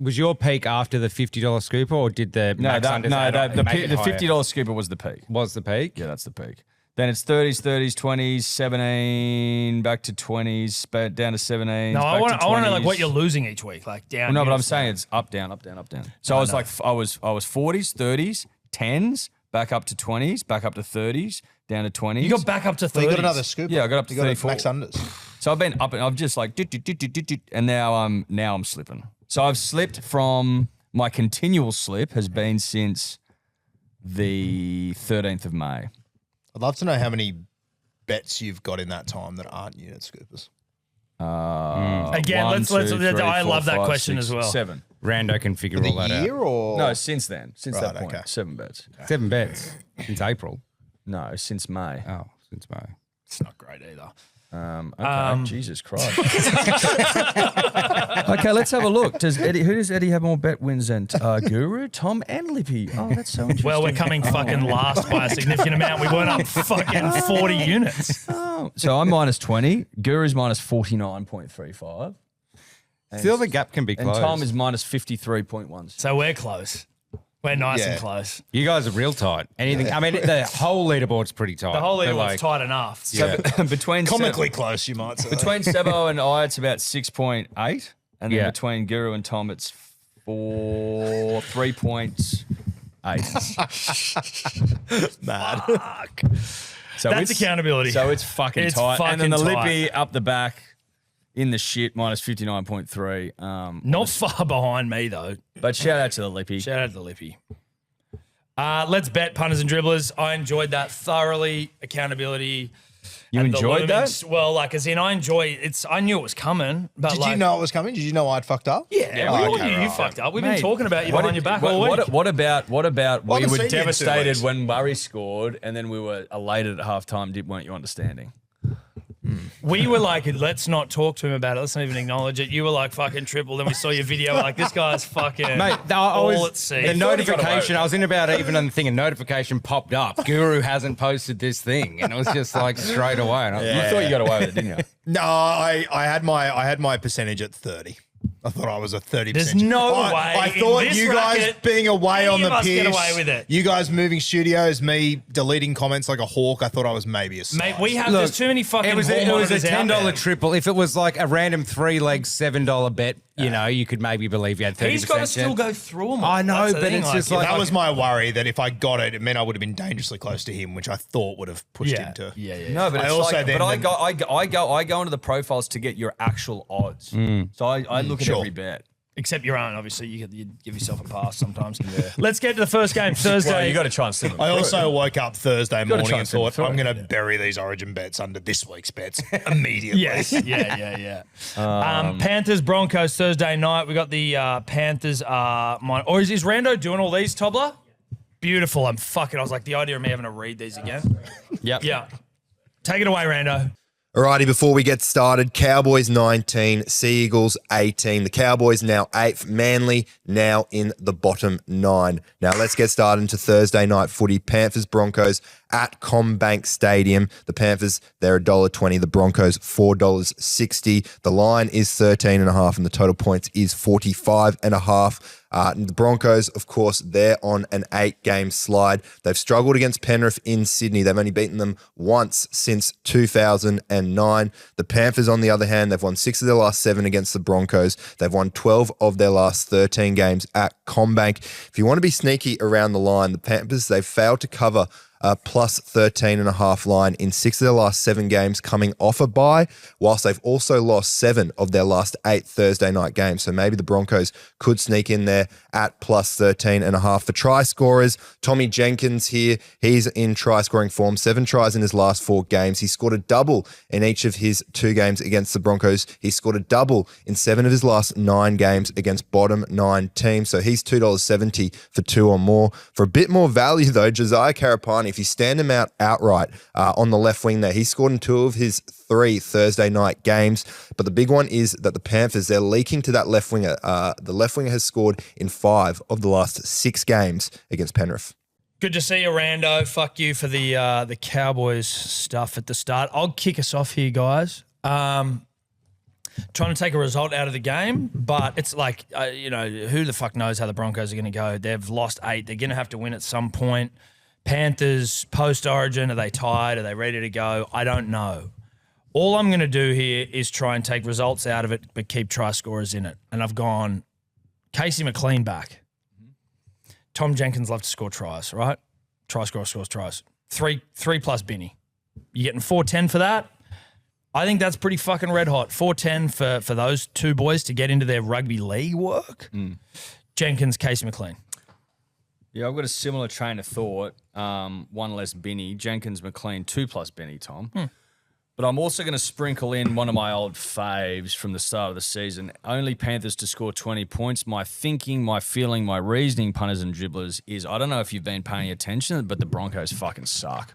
Was your peak after the $50 scooper, or did the No, max unders add up and the make it higher? $50 scooper was the peak. was the peak? Yeah, that's the peak. Then it's 30s, 20s, 17, back to 20s, down to 17s. No, I back to want to know like 20s. what you're losing each week, like down. Well, no, but I'm units. saying it's up, down, up, down, up, down. So I was like, I was 40s, 30s, 10s, back up to 20s, back up to 30s, down to 20s. You got back up to 30. So you got another scoop. Yeah, I got up to you got 34. max unders. So I've been up and I've just like, and now I'm slipping. So I've slipped from my continual slip has been since the 13th of May. I'd love to know how many bets you've got in that time that aren't unit scoopers. Again, One, let's. two, three, I four, love that five, question six, as well. 7. Rando can figure The all that year or No, since then, since that Right, point, okay. 7 bets. out. 7 bets since April. No, since May. Oh, since May. It's not great either. Okay, Jesus Christ. Okay, let's have a look. Who does Eddie have more bet wins than? Guru, Tom, and Lippy. Oh, that's so interesting. Well, we're coming fucking last by a significant amount. We weren't up fucking 40 units. So I'm minus 20. Guru's minus 49.35. Still, the gap can be And closed. Tom is minus 53.1. So we're close. We're nice Yeah. and close. You guys are real tight. Anything? I mean, the whole leaderboard's pretty tight. The whole But, leaderboard's tight enough. So between Comically close, you might say. between Sebo and I, it's about 6.8, and then Yeah. between Guru and Tom, it's 3.8. Mad. So That's it's accountability. So it's fucking It's tight. And then the fucking Lippy up the back in the shit minus 59.3. Not far behind me, though. But shout out to the Lippy. Shout out to the Lippy. Let's bet, punters and dribblers. I enjoyed that thoroughly. Accountability. You and the enjoyed that? loomings. Well, like, as in, I knew it was coming. But Did like, you know it was coming? Did you know I'd fucked up? Yeah, we all knew you fucked up. We've been talking about you behind your back all week. What about Well, we I were haven't seen you in 2 devastated weeks. when Murray scored and then we were elated at halftime, weren't you understanding? We were like, let's not talk to him about it. Let's not even acknowledge it. You were like fucking triple. Then we saw your video. Like, this guy's fucking Mate, all at sea. the notification, away. I was in about even on the thing, a notification popped up. Guru hasn't posted this thing. And it was just like straight away. And I was You thought you got away with it, didn't you? No, I had my percentage at 30. I thought I was a 30%. There's no way I in thought this you guys racket being away any on the of us pitch. get away with it. You guys moving studios, me deleting comments like a hawk. I thought I was maybe a Mate, size. we have there's too many fucking it was hall a monitors out there. $10 triple. If it was like a random 3-leg $7 bet, you know, you could maybe believe you had 30%. He's got to still chance. go through them. I know, That's the but thing, it's just like- That was my worry that if I got it, it meant I would have been dangerously close to him, which I thought would have pushed him to. No, but I it's also like, then- but I go into the profiles to get your actual odds. So I look at Sure. every bet. Except your own, obviously. You give yourself a pass sometimes. Let's get to the first game, Thursday. Well, you got to try and sit I also woke up Thursday morning try and and send thought, it through. I'm going to bury these Origin bets under this week's bets immediately. Yes, yeah. Panthers, Broncos, Thursday night. We got the Panthers. Or is Rando doing all these, Tobler? Beautiful. I was like, the idea of me having to read these again. Yep. Yeah. Take it away, Rando. Alrighty, before we get started, Cowboys 19, Sea Eagles 18. The Cowboys now 8th, Manly now in the bottom 9. Now let's get started into Thursday night footy. Panthers, Broncos at CommBank Stadium. The Panthers, they're $1.20. The Broncos, $4.60. The line is 13.5 and the total points is 45.5. The Broncos, of course, they're on an 8-game slide. They've struggled against Penrith in Sydney. They've only beaten them once since 2009. The Panthers, on the other hand, they've won 6 of their last 7 against the Broncos. They've won 12 of their last 13 games at CommBank. If you want to be sneaky around the line, the Panthers, they've failed to cover plus 13.5 line in 6 of their last 7 games coming off a bye, whilst they've also lost 7 of their last 8 Thursday night games. So maybe the Broncos could sneak in there at plus 13.5. For try scorers, Tommy Jenkins here, he's in try scoring form, 7 tries in his last 4 games. He scored a double in each of his 2 games against the Broncos. He scored a double in 7 of his last 9 games against bottom 9 teams. So he's $2.70 for 2 or more. For a bit more value though, Josiah Karapani, if you stand him out outright on the left wing there, he scored in 2 of his 3 Thursday night games. But the big one is that the Panthers, they're leaking to that left winger. The left winger has scored in 5 of the last 6 games against Penrith. Good to see you, Rando. Fuck you for the Cowboys stuff at the start. I'll kick us off here, guys. Trying to take a result out of the game, but it's like, who the fuck knows how the Broncos are going to go. They've lost 8. They're going to have to win at some point. Panthers, post-Origin, are they tired? Are they ready to go? I don't know. All I'm going to do here is try and take results out of it, but keep try scorers in it. And I've gone Casey McLean back. Tom Jenkins loves to score tries, right? Try scorer scores tries. 3 plus Binny. You're getting 410 for that? I think that's pretty fucking red hot. 410 for those 2 boys to get into their rugby league work. Jenkins, Casey McLean. Yeah, I've got a similar train of thought. 1 less Binny. Jenkins, McLean, 2 plus Binny, Tom. But I'm also going to sprinkle in one of my old faves from the start of the season. Only Panthers to score 20 points. My thinking, my feeling, my reasoning, punters and dribblers, is I don't know if you've been paying attention, but the Broncos fucking suck.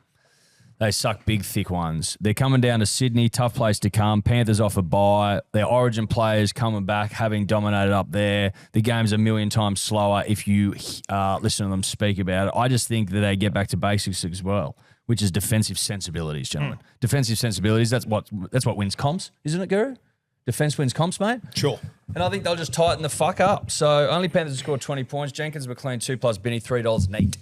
They suck big, thick ones. They're coming down to Sydney, tough place to come. Panthers off a bye. Their Origin players coming back, having dominated up there. The game's a million times slower if you listen to them speak about it. I just think that they get back to basics as well, which is defensive sensibilities, gentlemen. Defensive sensibilities, that's what wins comps, isn't it, Guru? Defense wins comps, mate. Sure. And I think they'll just tighten the fuck up. So only Panthers scored 20 points. Jenkins, McLean 2 plus Binny $3 neat.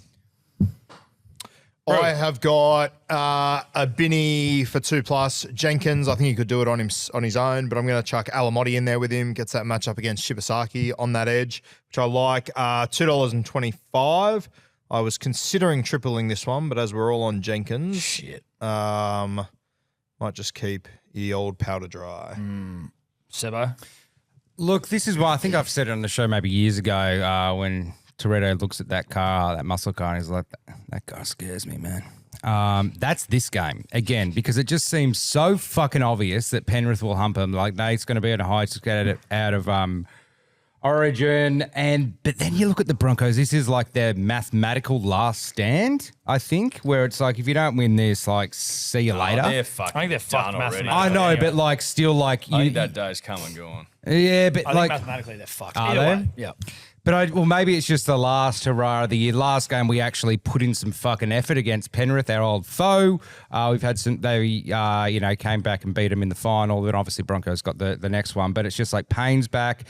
I have got a Binny for 2 plus. Jenkins, I think he could do it on his own, but I'm going to chuck Alamotti in there with him. Gets that matchup against Shibasaki on that edge, which I like. $2.25. I was considering tripling this one, but as we're all on Jenkins, might just keep the old powder dry. Sebo? Look, this is why I think I've said it on the show maybe years ago when Toretto looks at that car, that muscle car, and he's like, that guy scares me, man. That's this game, again, because it just seems so fucking obvious that Penrith will hump him. Like, Nate's going to be at a high to get out of Origin. But then you look at the Broncos, this is like their mathematical last stand, I think, where it's like, if you don't win this, like, see you later. They're fucking I think they're fucked done already. mathematically. I know, anyway. but like, still like, I think that day's come and gone. yeah, but I like, think mathematically they're fucked. Are Either they? way, yeah. But maybe it's just the last hurrah of the year. Last game, we actually put in some fucking effort against Penrith, our old foe. We've had some, they, came back and beat them in the final. Then obviously Broncos got the next one. But it's just like Payne's back.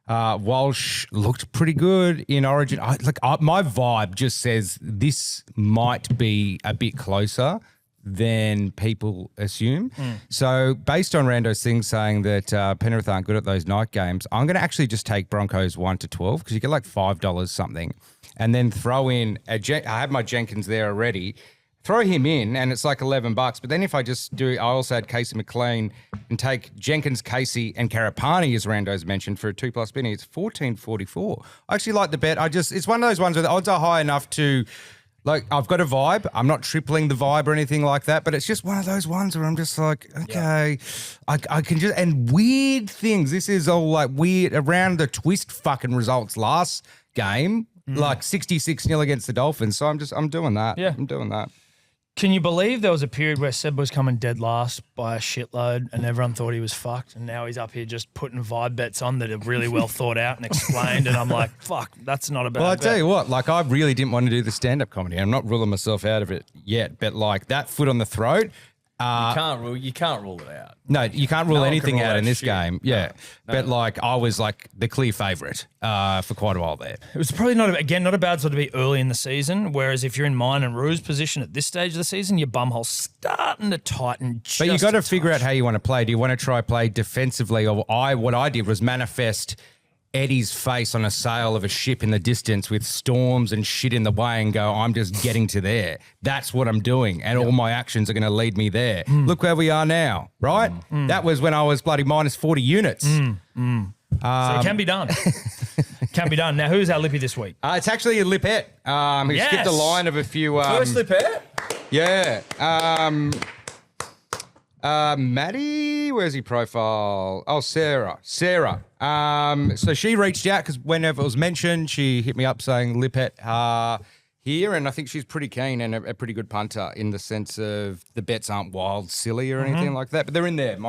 Walsh looked pretty good in Origin. My vibe just says this might be a bit closer than people assume. So based on Rando's thing saying that Penrith aren't good at those night games, I'm going to actually just take Broncos 1-12 because you get like $5 something, and then throw in I have my Jenkins there already. Throw him in, and it's like $11. But then if I just do, I also had Casey McLean and take Jenkins, Casey, and Karapani, as Rando's mentioned, for a 2 plus Binny. It's $14.44. I actually like the bet. It's one of those ones where the odds are high enough to. Like, I've got a vibe. I'm not tripling the vibe or anything like that, but it's just one of those ones where I'm just like, okay, I can just, and weird things. This is all like weird around the twist fucking results last game, like 66-0 against the Dolphins. So I'm doing that. Yeah. I'm doing that. Can you believe there was a period where Seb was coming dead last by a shitload and everyone thought he was fucked, and now he's up here just putting vibe bets on that are really well thought out and explained, and I'm like, fuck, that's not a bad Well, I bet. tell you what, like, I really didn't want to do the stand-up comedy. I'm not ruling myself out of it yet, but like that foot on the throat. You can't rule it out. No, you can't rule No one can anything rule out out in this shit. game. Yeah. But like, I was like the clear favourite for quite a while there. It was probably not a bad sort to be early in the season, whereas if you're in mine and Rue's position at this stage of the season, your bumhole's starting to tighten just But you got to a figure out touch. how you want to play. Do you want to try play defensively, or what I did was manifest Eddie's face on a sail of a ship in the distance with storms and shit in the way and go, I'm just getting to there. That's what I'm doing. And all my actions are going to lead me there. Look where we are now, right? That was when I was bloody minus 40 units. So it can be done. Can be done. Now, who's our lippy this week? It's actually a Lipette. Who skipped a Yes. line of a few. First pair? Yeah. Maddie, where's he profile? Oh, Sarah. So she reached out because whenever it was mentioned, she hit me up saying Lipette here, and I think she's pretty keen and a pretty good punter in the sense of the bets aren't wild, silly or anything like that, but they're in there.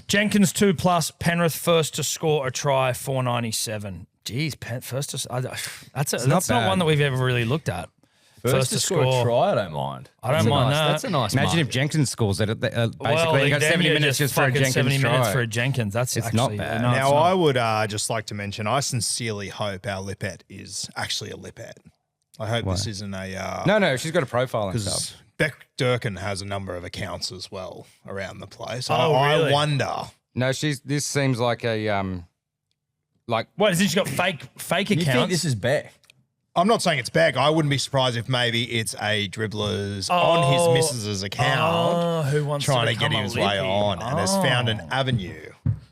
Jenkins 2 plus, Penrith first to score a try, 497. Jeez, first to that's not bad. one that we've ever really looked at. First to score a try, I don't mind. I don't mind that. That's a nice Imagine mark. if Jenkins scores it. Basically, Well, you got then 70 you're minutes just for a fucking Jenkins 70 minutes try. for a Jenkins. That's It's actually, not bad. No, it's Now, not. I would just like to mention, I sincerely hope our Lipette is actually a Lipette. I hope this isn't a... No, she's got a profile and stuff. Because Beck Durkin has a number of accounts as well around the place. Oh, I really? wonder... No, this seems like a What, is it she got fake You accounts? think this is Beck? I'm not saying it's Beck. I wouldn't be surprised if maybe it's a dribbler's on his missus's account who wants trying to to get become a his way lippy. on and has found an avenue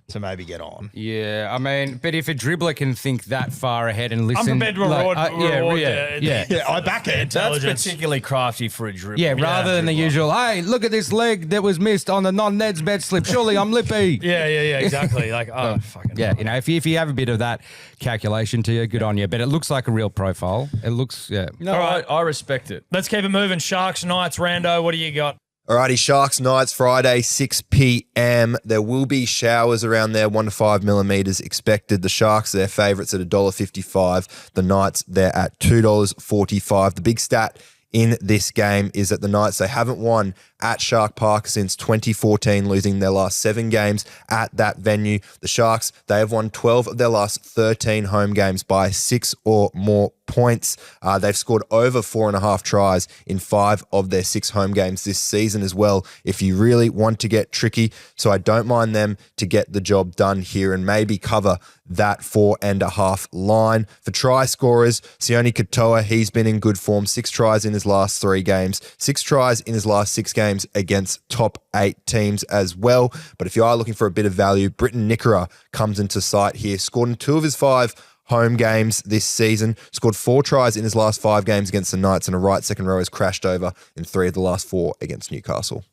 to maybe get on. Yeah, I mean, but if a dribbler can think that far ahead and listen, prepared to reward Yeah, I back it. That's Intelligence. particularly crafty for a dribble. Yeah, rather than the usual, hey, look at this leg that was missed on the non-Ned's bet slip. Surely I'm lippy. Yeah, exactly. Like, fucking. Yeah, you know, if you have a bit of that calculation to you, good on you. But it looks like a real profile. It looks, yeah. No, All right. I respect it. Let's keep it moving. Sharks, Knights, Rando, what do you got? Alrighty, Sharks Knights Friday, 6 p.m. There will be showers around there, 1 to 5 millimetres expected. The Sharks, they're favourites at $1.55. The Knights, they're at $2.45. The big stat in this game is that the Knights, they haven't won at Shark Park since 2014, losing their last 7 games at that venue. The Sharks, they have won 12 of their last 13 home games by 6 or more points. They've scored over 4.5 tries in 5 of their 6 home games this season as well, if you really want to get tricky. So I don't mind them to get the job done here and maybe cover that 4.5 line. For try scorers, Sione Katoa, he's been in good form. 6 tries in his last 3 games, 6 tries in his last 6 games against top 8 teams as well. But if you are looking for a bit of value, Britton Nickera comes into sight here. Scored in 2 of his 5 home games this season, scored 4 tries in his last 5 games against the Knights, and a right second row has crashed over in 3 of the last 4 against Newcastle.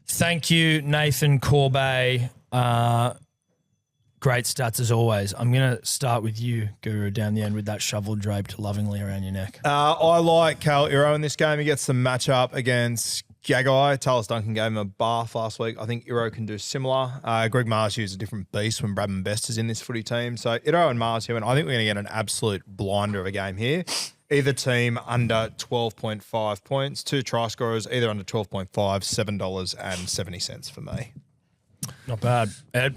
Thank you, Nathan Corbet. Great stats as always. I'm going to start with you, Guru, down the end with that shovel draped lovingly around your neck. I like Cal Iro in this game. He gets the matchup against Gagai. Talis Duncan gave him a bath last week. I think Iro can do similar. Greg Marshew is a different beast when Bradman Best is in this footy team. So Iro and Marshew, and I think we're going to get an absolute blinder of a game here. Either team under 12.5 points. 2 try scorers, either under 12.5, $7.70 for me. Not bad. Ed?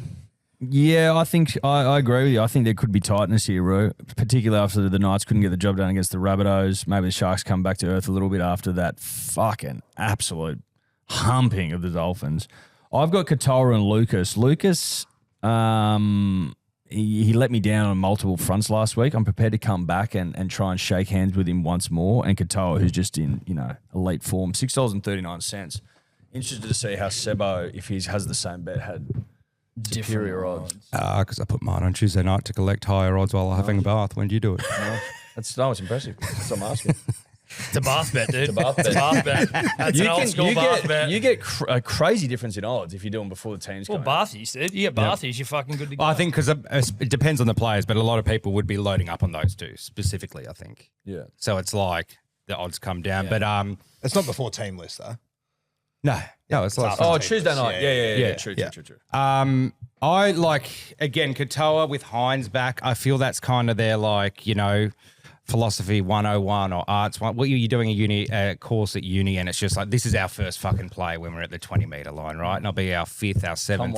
Yeah, I think I agree with you. I think there could be tightness here, Roo, particularly after the Knights couldn't get the job done against the Rabbitohs. Maybe the Sharks come back to earth a little bit after that fucking absolute humping of the Dolphins. I've got Katoa and Lucas. Lucas, he let me down on multiple fronts last week. I'm prepared to come back and try and shake hands with him once more. And Katoa, who's just in elite form, $6.39. Interested to see how Sebo, if he has the same bet, had superior odds. Because I put mine on Tuesday night to collect higher odds while having a bath. When do you do it? It's impressive. That's what I'm asking. It's a bath bet, dude. It's a bath bet. It's a bath bet. That's an old school bath bet. You get a crazy difference in odds if you're doing before the teams Well, come bathies, dude. You get bathies, you're fucking good to go. I think because it depends on the players, but a lot of people would be loading up on those two specifically, I think. Yeah. So it's like the odds come down. But It's not before team list, though. no, it's like Oh, Tuesday night. Yeah. True. I like, again, Katoa with Hines back. I feel that's kind of their, philosophy 101 or arts. What you're doing a course at uni, and it's just like, this is our first fucking play when we're at the 20-metre line, right? And it'll be our 5th, our 7th.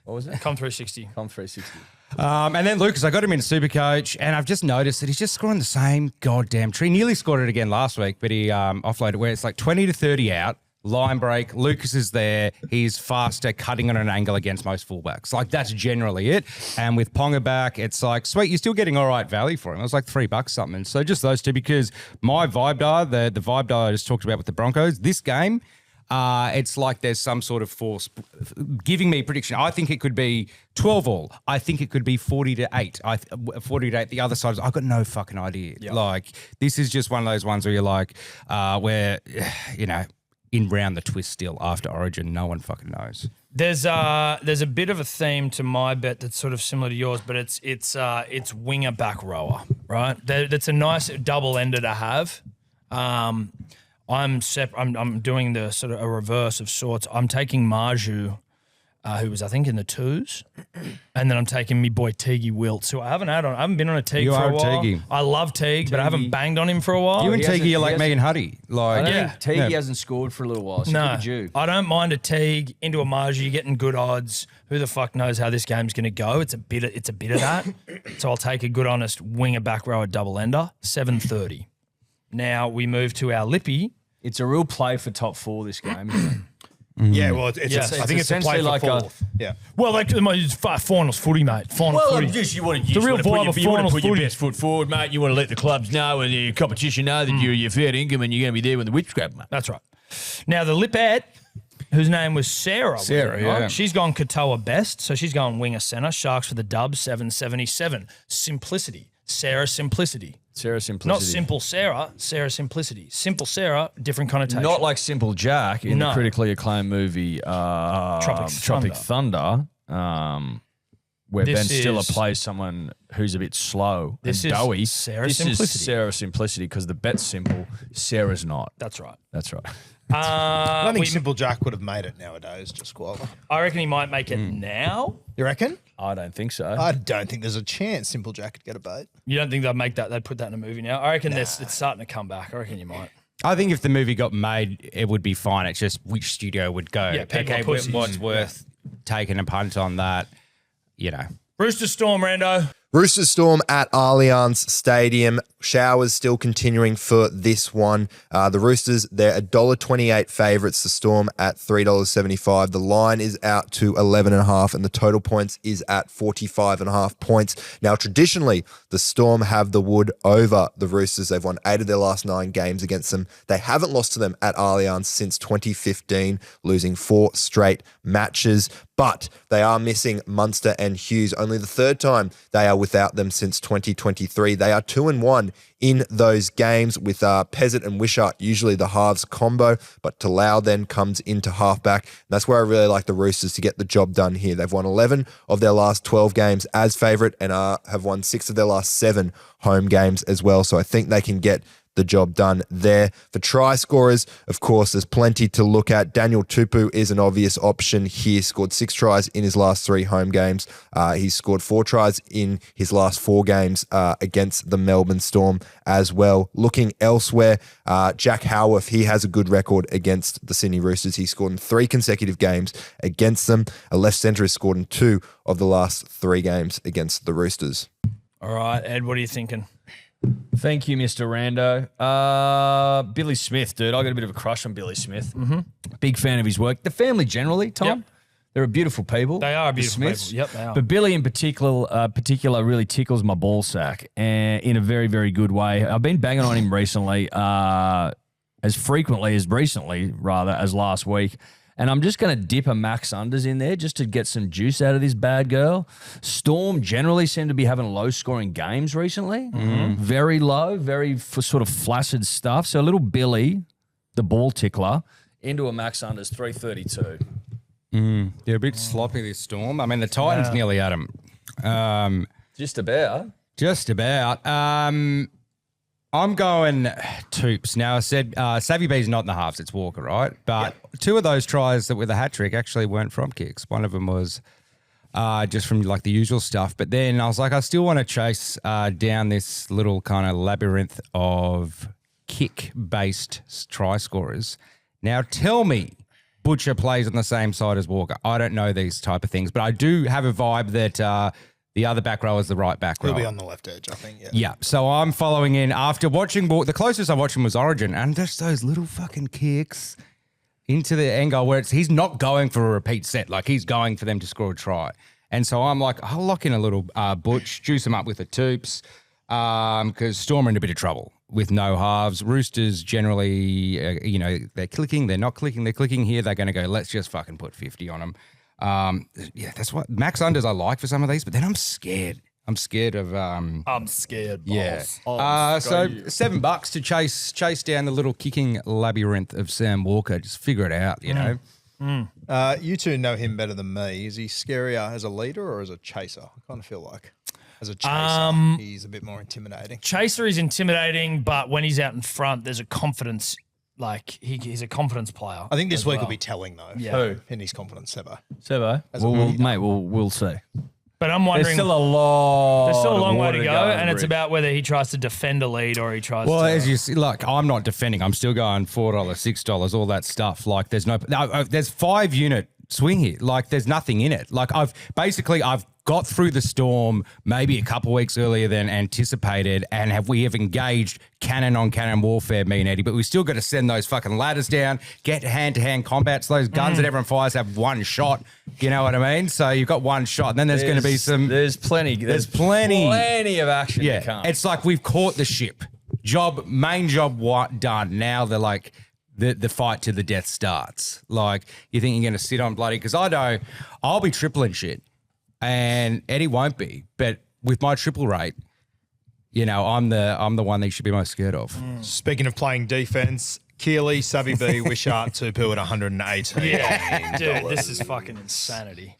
What was it? Come 360. Com 360. And then Lucas, I got him in Supercoach, and I've just noticed that he's just scoring the same goddamn tree. Nearly scored it again last week, but he offloaded where it's like 20 to 30 out. Line break, Lucas is there. He's faster, cutting on an angle against most fullbacks. Like, that's generally it. And with Ponga back, it's like, sweet, you're still getting all right value for him. It was like $3 something. So just those two, because my vibe dial, the vibe dial I just talked about with the Broncos, this game, it's like there's some sort of force giving me a prediction. I think it could be 12-all. I think it could be 40-8. 40-8. The other side, I've got no fucking idea. Yep. Like, this is just one of those ones where you're like, in round the twist still after Origin, no one fucking knows. There's a bit of a theme to my bet that's sort of similar to yours, but it's winger back rower, right? That's a nice double ender to have. I'm doing the sort of a reverse of sorts. I'm taking Marju, who was I think in the 2s, and then I'm taking me boy Teague Wilts, who I haven't been on a Teague for a while. Teague. I love Teague, but I haven't banged on him for a while. You and Teague are like Megan Huddy. Teague hasn't scored for a little while, so No, could be due. I don't mind a Teague into a Marju. You're getting good odds. Who the fuck knows how this game's going to go? It's a bit of that. So I'll take a good, honest winger back rower double ender, 7.30. Now we move to our Lippy. It's a real play for top 4 this game, isn't it? Yeah, well, I think it's a play essentially for like a- 4th. Yeah. Well, it's finals footy, mate. Finals footy. You want The real vibe of finals to put your footy. best foot forward, mate. You want to let the clubs know and the competition know that you're fair income and you're going to be there when the whips grab, mate. That's right. Now the Lipette, whose name was Sarah. Sarah, right? yeah. She's gone Katoa best, so she's going winger centre. Sharks for the dub, 7.77. Simplicity. Sarah Simplicity. Sarah Simplicity. Not Simple Sarah, Sarah Simplicity. Simple Sarah, different connotation. Not like Simple Jack in the critically acclaimed movie Tropic Thunder, where This Ben Stiller is- plays someone who's a bit slow This and is doughy. Sarah This Simplicity. is Sarah Simplicity because the bet's simple. Sarah's not. That's right. That's right. I don't think Simple Jack would have made it nowadays, just squabble. I reckon he might make it now. You reckon? I don't think so. I don't think there's a chance Simple Jack could get a boat. You don't think they'd make that? They'd put that in a movie now? I reckon it's starting to come back. I reckon you might. I think if the movie got made, it would be fine. It's just which studio would go. Yeah, people are okay, pussies. what's worth taking a punt on that? You know. Rooster Storm, Rando. Roosters Storm at Allianz Stadium. Showers still continuing for this one. The Roosters, they're $1.28 favourites. The Storm at $3.75. The line is out to 11.5 and the total points is at 45.5 points. Now, traditionally, the Storm have the wood over the Roosters. They've won 8 of their last 9 games against them. They haven't lost to them at Allianz since 2015, losing 4 straight matches. But they are missing Munster and Hughes. Only the third time they are without them since 2023. They are 2-1 in those games with Peasant and Wishart, usually the halves combo, but Talau then comes into halfback. That's where I really like the Roosters to get the job done here. They've won 11 of their last 12 games as favourite and have won 6 of their last 7 home games as well. So I think they can get the job done there. For try scorers, of course, there's plenty to look at. Daniel Tupu is an obvious option here. Scored 6 tries in his last 3 home games. He's scored 4 tries in his last 4 games against the Melbourne Storm as well. Looking elsewhere, Jack Howarth, he has a good record against the Sydney Roosters. He scored in 3 consecutive games against them. A left centre has scored in 2 of the last 3 games against the Roosters. All right, Ed, what are you thinking? Thank you, Mr. Rando. Billy Smith, dude. I got a bit of a crush on Billy Smith. Mm-hmm. Big fan of his work. The family generally, Tom. Yep. They're a beautiful people. They are the beautiful Smiths. people. Yep, they are. But Billy in particular really tickles my ball sack in a very, very good way. I've been banging on him recently, as frequently as recently, rather, as last week. And I'm just going to dip a max unders in there just to get some juice out of this bad girl. Storm generally seem to be having low-scoring games recently. Mm-hmm. Very low, very sort of flaccid stuff. So a little Billy, the ball tickler, into a max unders 332. They're a bit sloppy, this Storm. I mean, the Titans nearly had them. Just about. Just about. I'm going Toops. Now, I said Savvy B's not in the halves, it's Walker, right? But 2 of those tries that were the hat-trick actually weren't from kicks. One of them was just from like the usual stuff. But then I was like, I still want to chase down this little kind of labyrinth of kick-based try scorers. Now, tell me Butcher plays on the same side as Walker. I don't know these type of things, but I do have a vibe that the other back row is the right back row. He'll be on the left edge, I think. Yeah. So I'm following in after watching the closest I watched him was Origin, and just those little fucking kicks into the end goal where he's not going for a repeat set, like he's going for them to score a try. And so I'm like, I'll lock in a little Butch, juice him up with the Toops, because Storm are in a bit of trouble with no halves. Roosters generally, they're clicking, they're not clicking, they're clicking here. They're going to go, let's just fucking put 50 on them. That's what max unders I like for some of these, but then I'm scared. I'm scared of. I'm scared, boss. Yeah. So $7 to chase down the little kicking labyrinth of Sam Walker. Just figure it out, you know. You two know him better than me. Is he scarier as a leader or as a chaser? I kind of feel like as a chaser, he's a bit more intimidating. Chaser is intimidating, but when he's out in front, there's a confidence. Like he's a confidence player. I think this week will be telling though. Yeah. Who? In his confidence, Sebo. We'll see. But I'm wondering. There's still a long way to go, and it's Rick. about whether he tries to defend a lead or he tries. Well, to... as you see, look, I'm not defending. I'm still going $4, $6, all that stuff. Like there's there's 5-unit swing here. Like there's nothing in it. Like I've got through the Storm maybe a couple of weeks earlier than anticipated, and we have engaged cannon on cannon warfare, me and Eddie, but we still got to send those fucking ladders down, get hand-to-hand combats. Those guns that everyone fires have one shot. You know what I mean? So you've got one shot, and then there's going to be some. There's plenty of action. Yeah, to come. it's like we've caught the ship. Main job done. Now they're like. The fight to the death starts. Like, you think you're going to sit on bloody... Because I know I'll be tripling shit and Eddie won't be. But with my triple rate, I'm the one that you should be most scared of. Speaking of playing defense, Keely, Savvy B, Wishart, Tupu at 118. Yeah, dude, this is fucking insanity.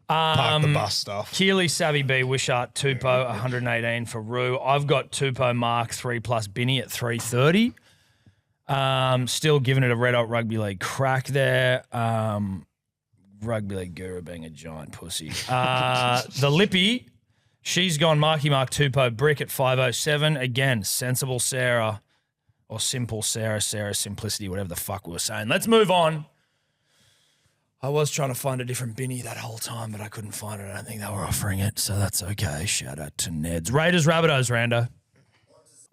Park the bus stuff. Keely, Savvy B, Wishart, Tupou, 118 for Roo. I've got Tupou, Mark, 3+ Binny at 330. Still giving it a red hot rugby league crack there. Rugby league guru being a giant pussy. The Lippy, she's gone Marky Mark Tupou Brick at 507. Again, sensible Sarah or simple Sarah, simplicity, whatever the fuck we were saying. Let's move on. I was trying to find a different Binny that whole time, but I couldn't find it. I don't think they were offering it, so that's okay. Shout out to Neds. Raiders, Rabbitohs, Rando.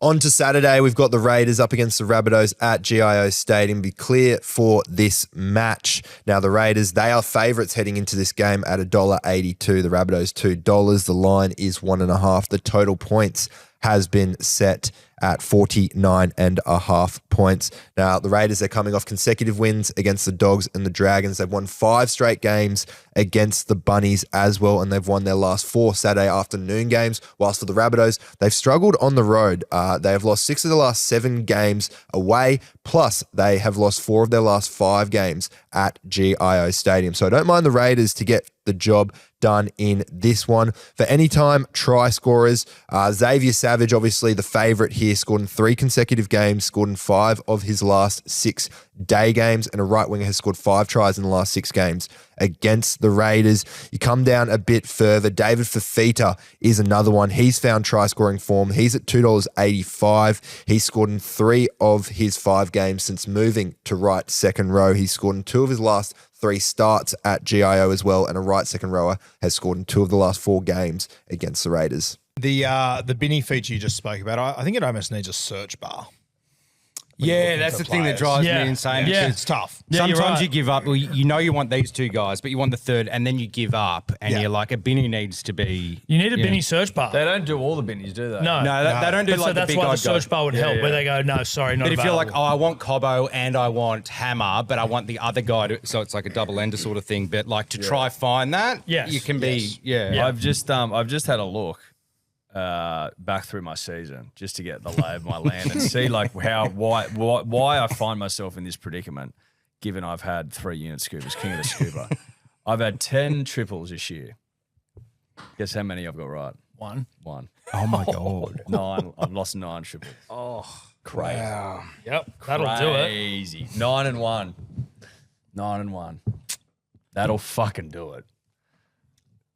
On to Saturday, we've got the Raiders up against the Rabbitohs at GIO Stadium. Be clear for this match. Now, the Raiders, they are favourites heading into this game at $1.82. The Rabbitohs, $2. The line is 1.5. The total points has been set at 49.5 points. Now, the Raiders, they're coming off consecutive wins against the Dogs and the Dragons. They've won 5 straight games against the Bunnies as well, and they've won their last 4 Saturday afternoon games. Whilst for the Rabbitohs, they've struggled on the road. They have lost 6 of the last 7 games away, plus they have lost 4 of their last 5 games at GIO Stadium. So I don't mind the Raiders to get the job done in this one. For anytime try scorers, Xavier Savage, obviously the favourite here, scored in 3 consecutive games, scored in 5 of his last 6 day games, and a right winger has scored 5 tries in the last 6 games against the Raiders. You come down a bit further, David Fafita is another one. He's found try scoring form. He's at $2.85. He's scored in 3 of his 5 games since moving to right second row. He's scored in 2 of his last 3 starts at GIO as well, and a right second rower has scored in 2 of the last 4 games against the Raiders. The Binny feature you just spoke about, I think it almost needs a search bar. Yeah, that's the thing that drives me insane. Yeah. It's tough. Yeah, you're Sometimes right. you give up. Well, you know you want these 2 guys, but you want the third, and then you give up, and Yeah. you're like, a Binny needs to be. You need a Binny search bar. They don't do all the binnies, do they? No. No, they don't do But so like the that's big why the eyed search guys. bar would help, where they go, no, sorry, not But if you're like, available. oh, I want Cobbo and I want Hammer, but I want the other guy to, so it's like a double ender sort of thing. But like to try find that, Yes. you can be, Yeah. I've just had a look back through my season just to get the lay of my land and see like why I find myself in this predicament, given I've had 3 unit scoopers, king of the scooper. I've had 10 triples this year. Guess how many I've got right? One. Oh my god. 9. I've lost 9 triples. Oh, Crazy. yep. That'll do it. Crazy. 9-1. 9-1. That'll fucking do it.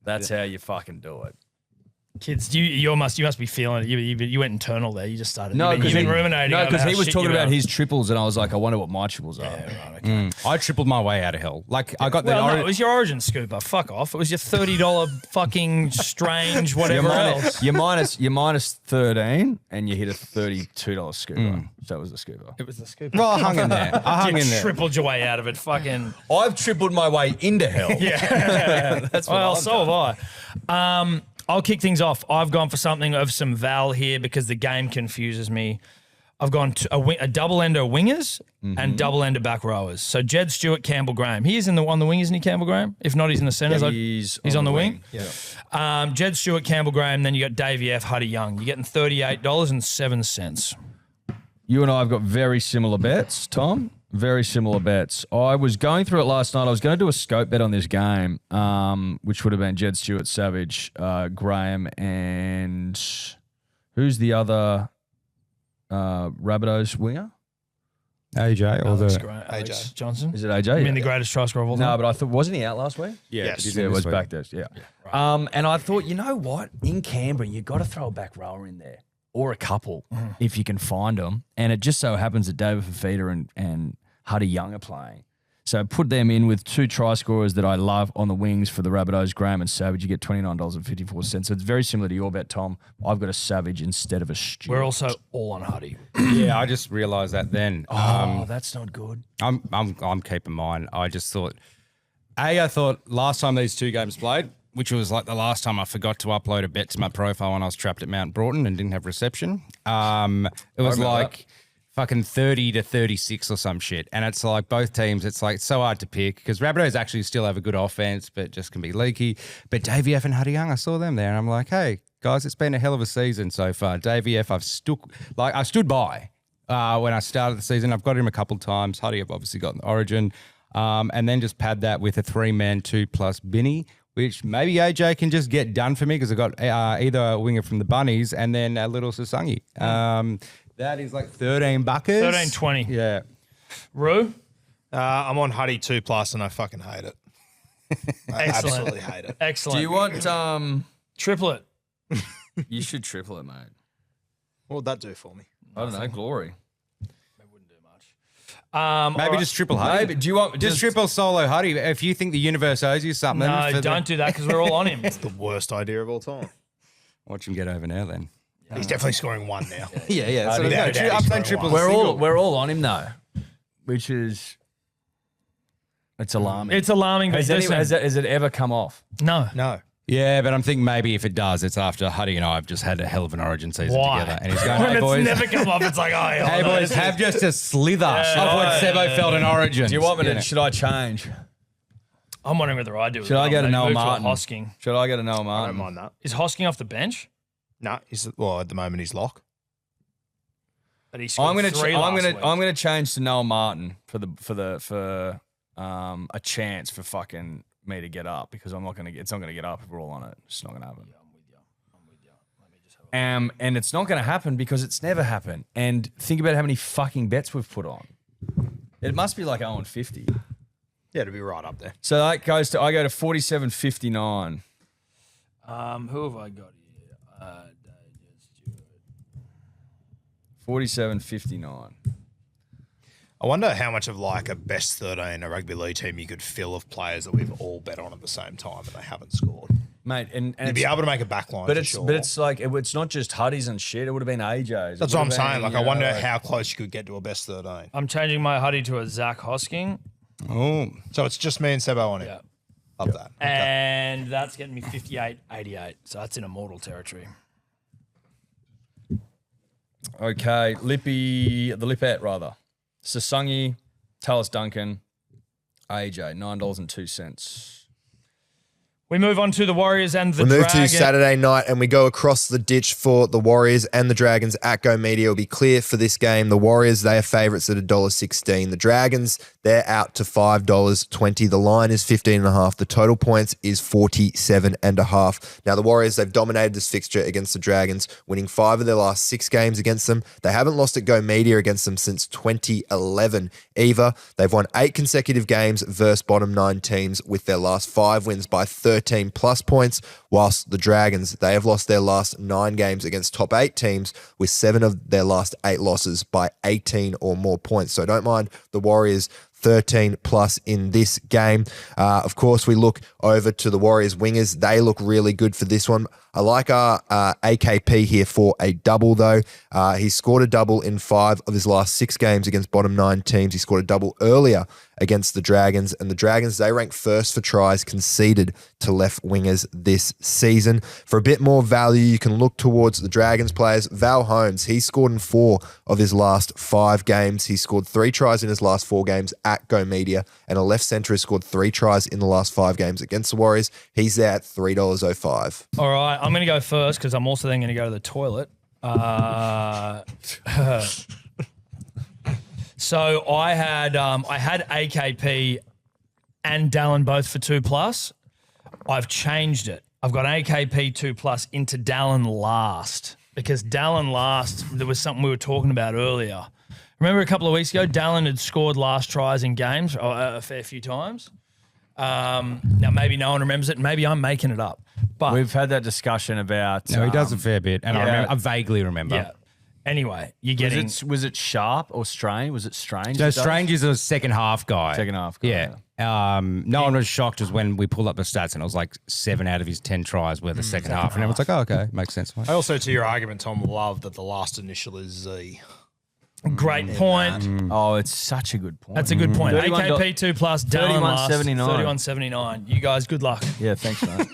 That's how you fucking do it. Kids, you must be feeling it. You went internal there. You just started. No, you've been ruminating. No, over because how he was shit talking you about are. his triples, and I was like, I wonder what my triples are. Yeah, right, okay. I tripled my way out of hell. Like I got Well, no, the it was your Origin scooper. Fuck off. It was your $30 fucking strange whatever else. You're minus 13, and you hit a $32 scooper. So it was the scooper. It was the scooper. Well, I hung in there. I hung You in there. tripled your way out of it. Fucking. I've tripled my way into hell. Yeah. That's what Well, I've so done. have I. I'll kick things off. I've gone for something of some Val here because the game confuses me. I've gone to a double ender wingers and double ender back rowers. So Jed Stewart, Campbell Graham. He is on the wingers, isn't he, Campbell Graham? If not, he's in the centres. He's on the wing. Yeah. Jed Stewart, Campbell Graham. Then you got Davey F. Huddy Young. You're getting $38.07. You and I have got very similar bets, Tom. Very similar bets. I was going through it last night. I was going to do a scope bet on this game, which would have been Jed Stewart, Savage, Graham, and who's the other Rabbitohs winger? AJ or Alex the Alex Johnson. Is it AJ? I mean, the greatest try scorer of all time. No, but I thought, wasn't he out last week? Yes. Yeah, it was back there. Yeah. And I thought, you know what? In Canberra, you got to throw a back rower in there or a couple if you can find them. And it just so happens that David Fafita and Huddy Young are playing. So put them in with 2 try scorers that I love on the wings for the Rabbitohs, Graham and Savage. You get $29.54. So it's very similar to your bet, Tom. I've got a Savage instead of a Stewart. We're also all on Huddy. yeah. I just realised that then. that's not good. I'm keeping mine. I just thought, I thought last time these 2 games played, which was like the last time I forgot to upload a bet to my profile when I was trapped at Mount Broughton and didn't have reception. It was like fucking 30-36 or some shit. And it's like both teams, it's like so hard to pick because Rabbitohs actually still have a good offense, but just can be leaky. But Davey F and Huddy Young, I saw them there and I'm like, hey, guys, it's been a hell of a season so far. Davey F, I stood by when I started the season. I've got him a couple times. Huddy, I've obviously got in the Origin. And then just pad that with a 3-man 2+ Binny, which maybe AJ can just get done for me because I've got either a winger from the Bunnies and then a little Sasangi. That is like 13 buckets. 13.20. Yeah. Roo? I'm on Huddy 2+ and I fucking hate it. I Excellent. absolutely hate it. Excellent. Do you want triplet? you should triple it, mate. What would that do for me? I don't know, glory. Maybe just triple Huddy. Maybe. Do you want just triple solo Huddy? If you think the universe owes you something. No, don't do that because we're all on him. The worst idea of all time. Watch him get over now then. He's definitely scoring one now. Yeah. I doubt he's I'm saying scoring triple. one. We're all on him though, which is it's alarming. It's alarming. But Has it ever come off? No. No. Yeah, but I'm thinking maybe if it does, it's after Huddy and I have just had a hell of an origin season Why? together. And he's going, When hey, it's boys. never come off. It's like, oh, yeah, Hey, boys, have just a slither of what Sebo felt in origin. Do you want me to? Should I change? I'm wondering whether I do. Should I go to Noah Martin? Hosking. Should I go to Noah I Martin? don't mind that. Is Hosking off the bench? No, at the moment he's lock. But he scored three last week. I'm gonna change to Noah Martin for a chance for fucking me to get up because it's not gonna get up if we're all on it. It's not gonna happen. I'm with you. Let me just have And it's not gonna happen because it's never happened. And think about how many fucking bets we've put on. It must be like 0-50. Yeah, to be right up there. So that goes to I go to 47.59. Who have I got here? 47.59. I wonder how much of like a best 13 a rugby league team you could fill of players that we've all bet on at the same time and they haven't scored. Mate, and You'd be able to make a back line. but for it's sure. but it's like it's not just Huddies and shit. It would have been AJ's. That's what I'm saying. Like I wonder how close you could get to a best 13. I'm changing my Huddy to a Zach Hosking. Oh, So it's just me and Sebo on it. Yeah. Love that. Okay. And that's getting me 58.88. So that's in immortal territory. Okay, the Lippet rather. Sasungi, Tallis Duncan, AJ, $9.02. We move on to the Warriors and the We move Dragons. to Saturday night and we go across the ditch for the Warriors and the Dragons at Go Media. Will be clear for this game. The Warriors, they are favourites at $1.16. The Dragons, they're out to $5.20. The line is 15.5. The total points is 47.5. Now, the Warriors, they've dominated this fixture against the Dragons, winning 5 of their last 6 games against them. They haven't lost at Go Media against them since 2011 either. They've won 8 consecutive games versus bottom 9 teams with their last 5 wins by 13 plus points, whilst the Dragons, they have lost their last 9 games against top 8 teams with 7 of their last 8 losses by 18 or more points. So don't mind the Warriors 13 plus in this game. Of course, we look over to the Warriors wingers. They look really good for this one. I like our AKP here for a double, though. He scored a double in 5 of his last 6 games against bottom 9 teams. He scored a double earlier against the Dragons, and the Dragons, they rank first for tries conceded to left wingers this season. For a bit more value, you can look towards the Dragons players. Val Holmes, he scored in 4 of his last 5 games. He scored 3 tries in his last 4 games at Go Media, and a left centre has scored 3 tries in the last 5 games against the Warriors. He's there at $3.05. All right, I'm going to go first because I'm also then going to go to the toilet. So I had AKP and Dallin both for 2+. I've changed it. I've got AKP 2+ into Dallin last because Dallin last, there was something we were talking about earlier. Remember a couple of weeks ago, Dallin had scored last tries in games a fair few times. Now, maybe no one remembers it. Maybe I'm making it up. But We've had that discussion about. no, he does a fair bit, and yeah. I vaguely remember. yeah. Anyway, you're getting... Was it Sharp or Strange? Was it Strange? No, Strange is a second half guy. Second half guy, Yeah. No one was shocked as when we pulled up the stats and it was like 7 out of his 10 tries were the second half. And everyone's like, oh, okay, makes sense. I also, to your argument, Tom, love that the last initial is Z. Great point. Oh, it's such a good point. That's a good point. 31 AKP 2+, Dallin last, 31.79. 31.79. You guys, good luck. Yeah, thanks, mate.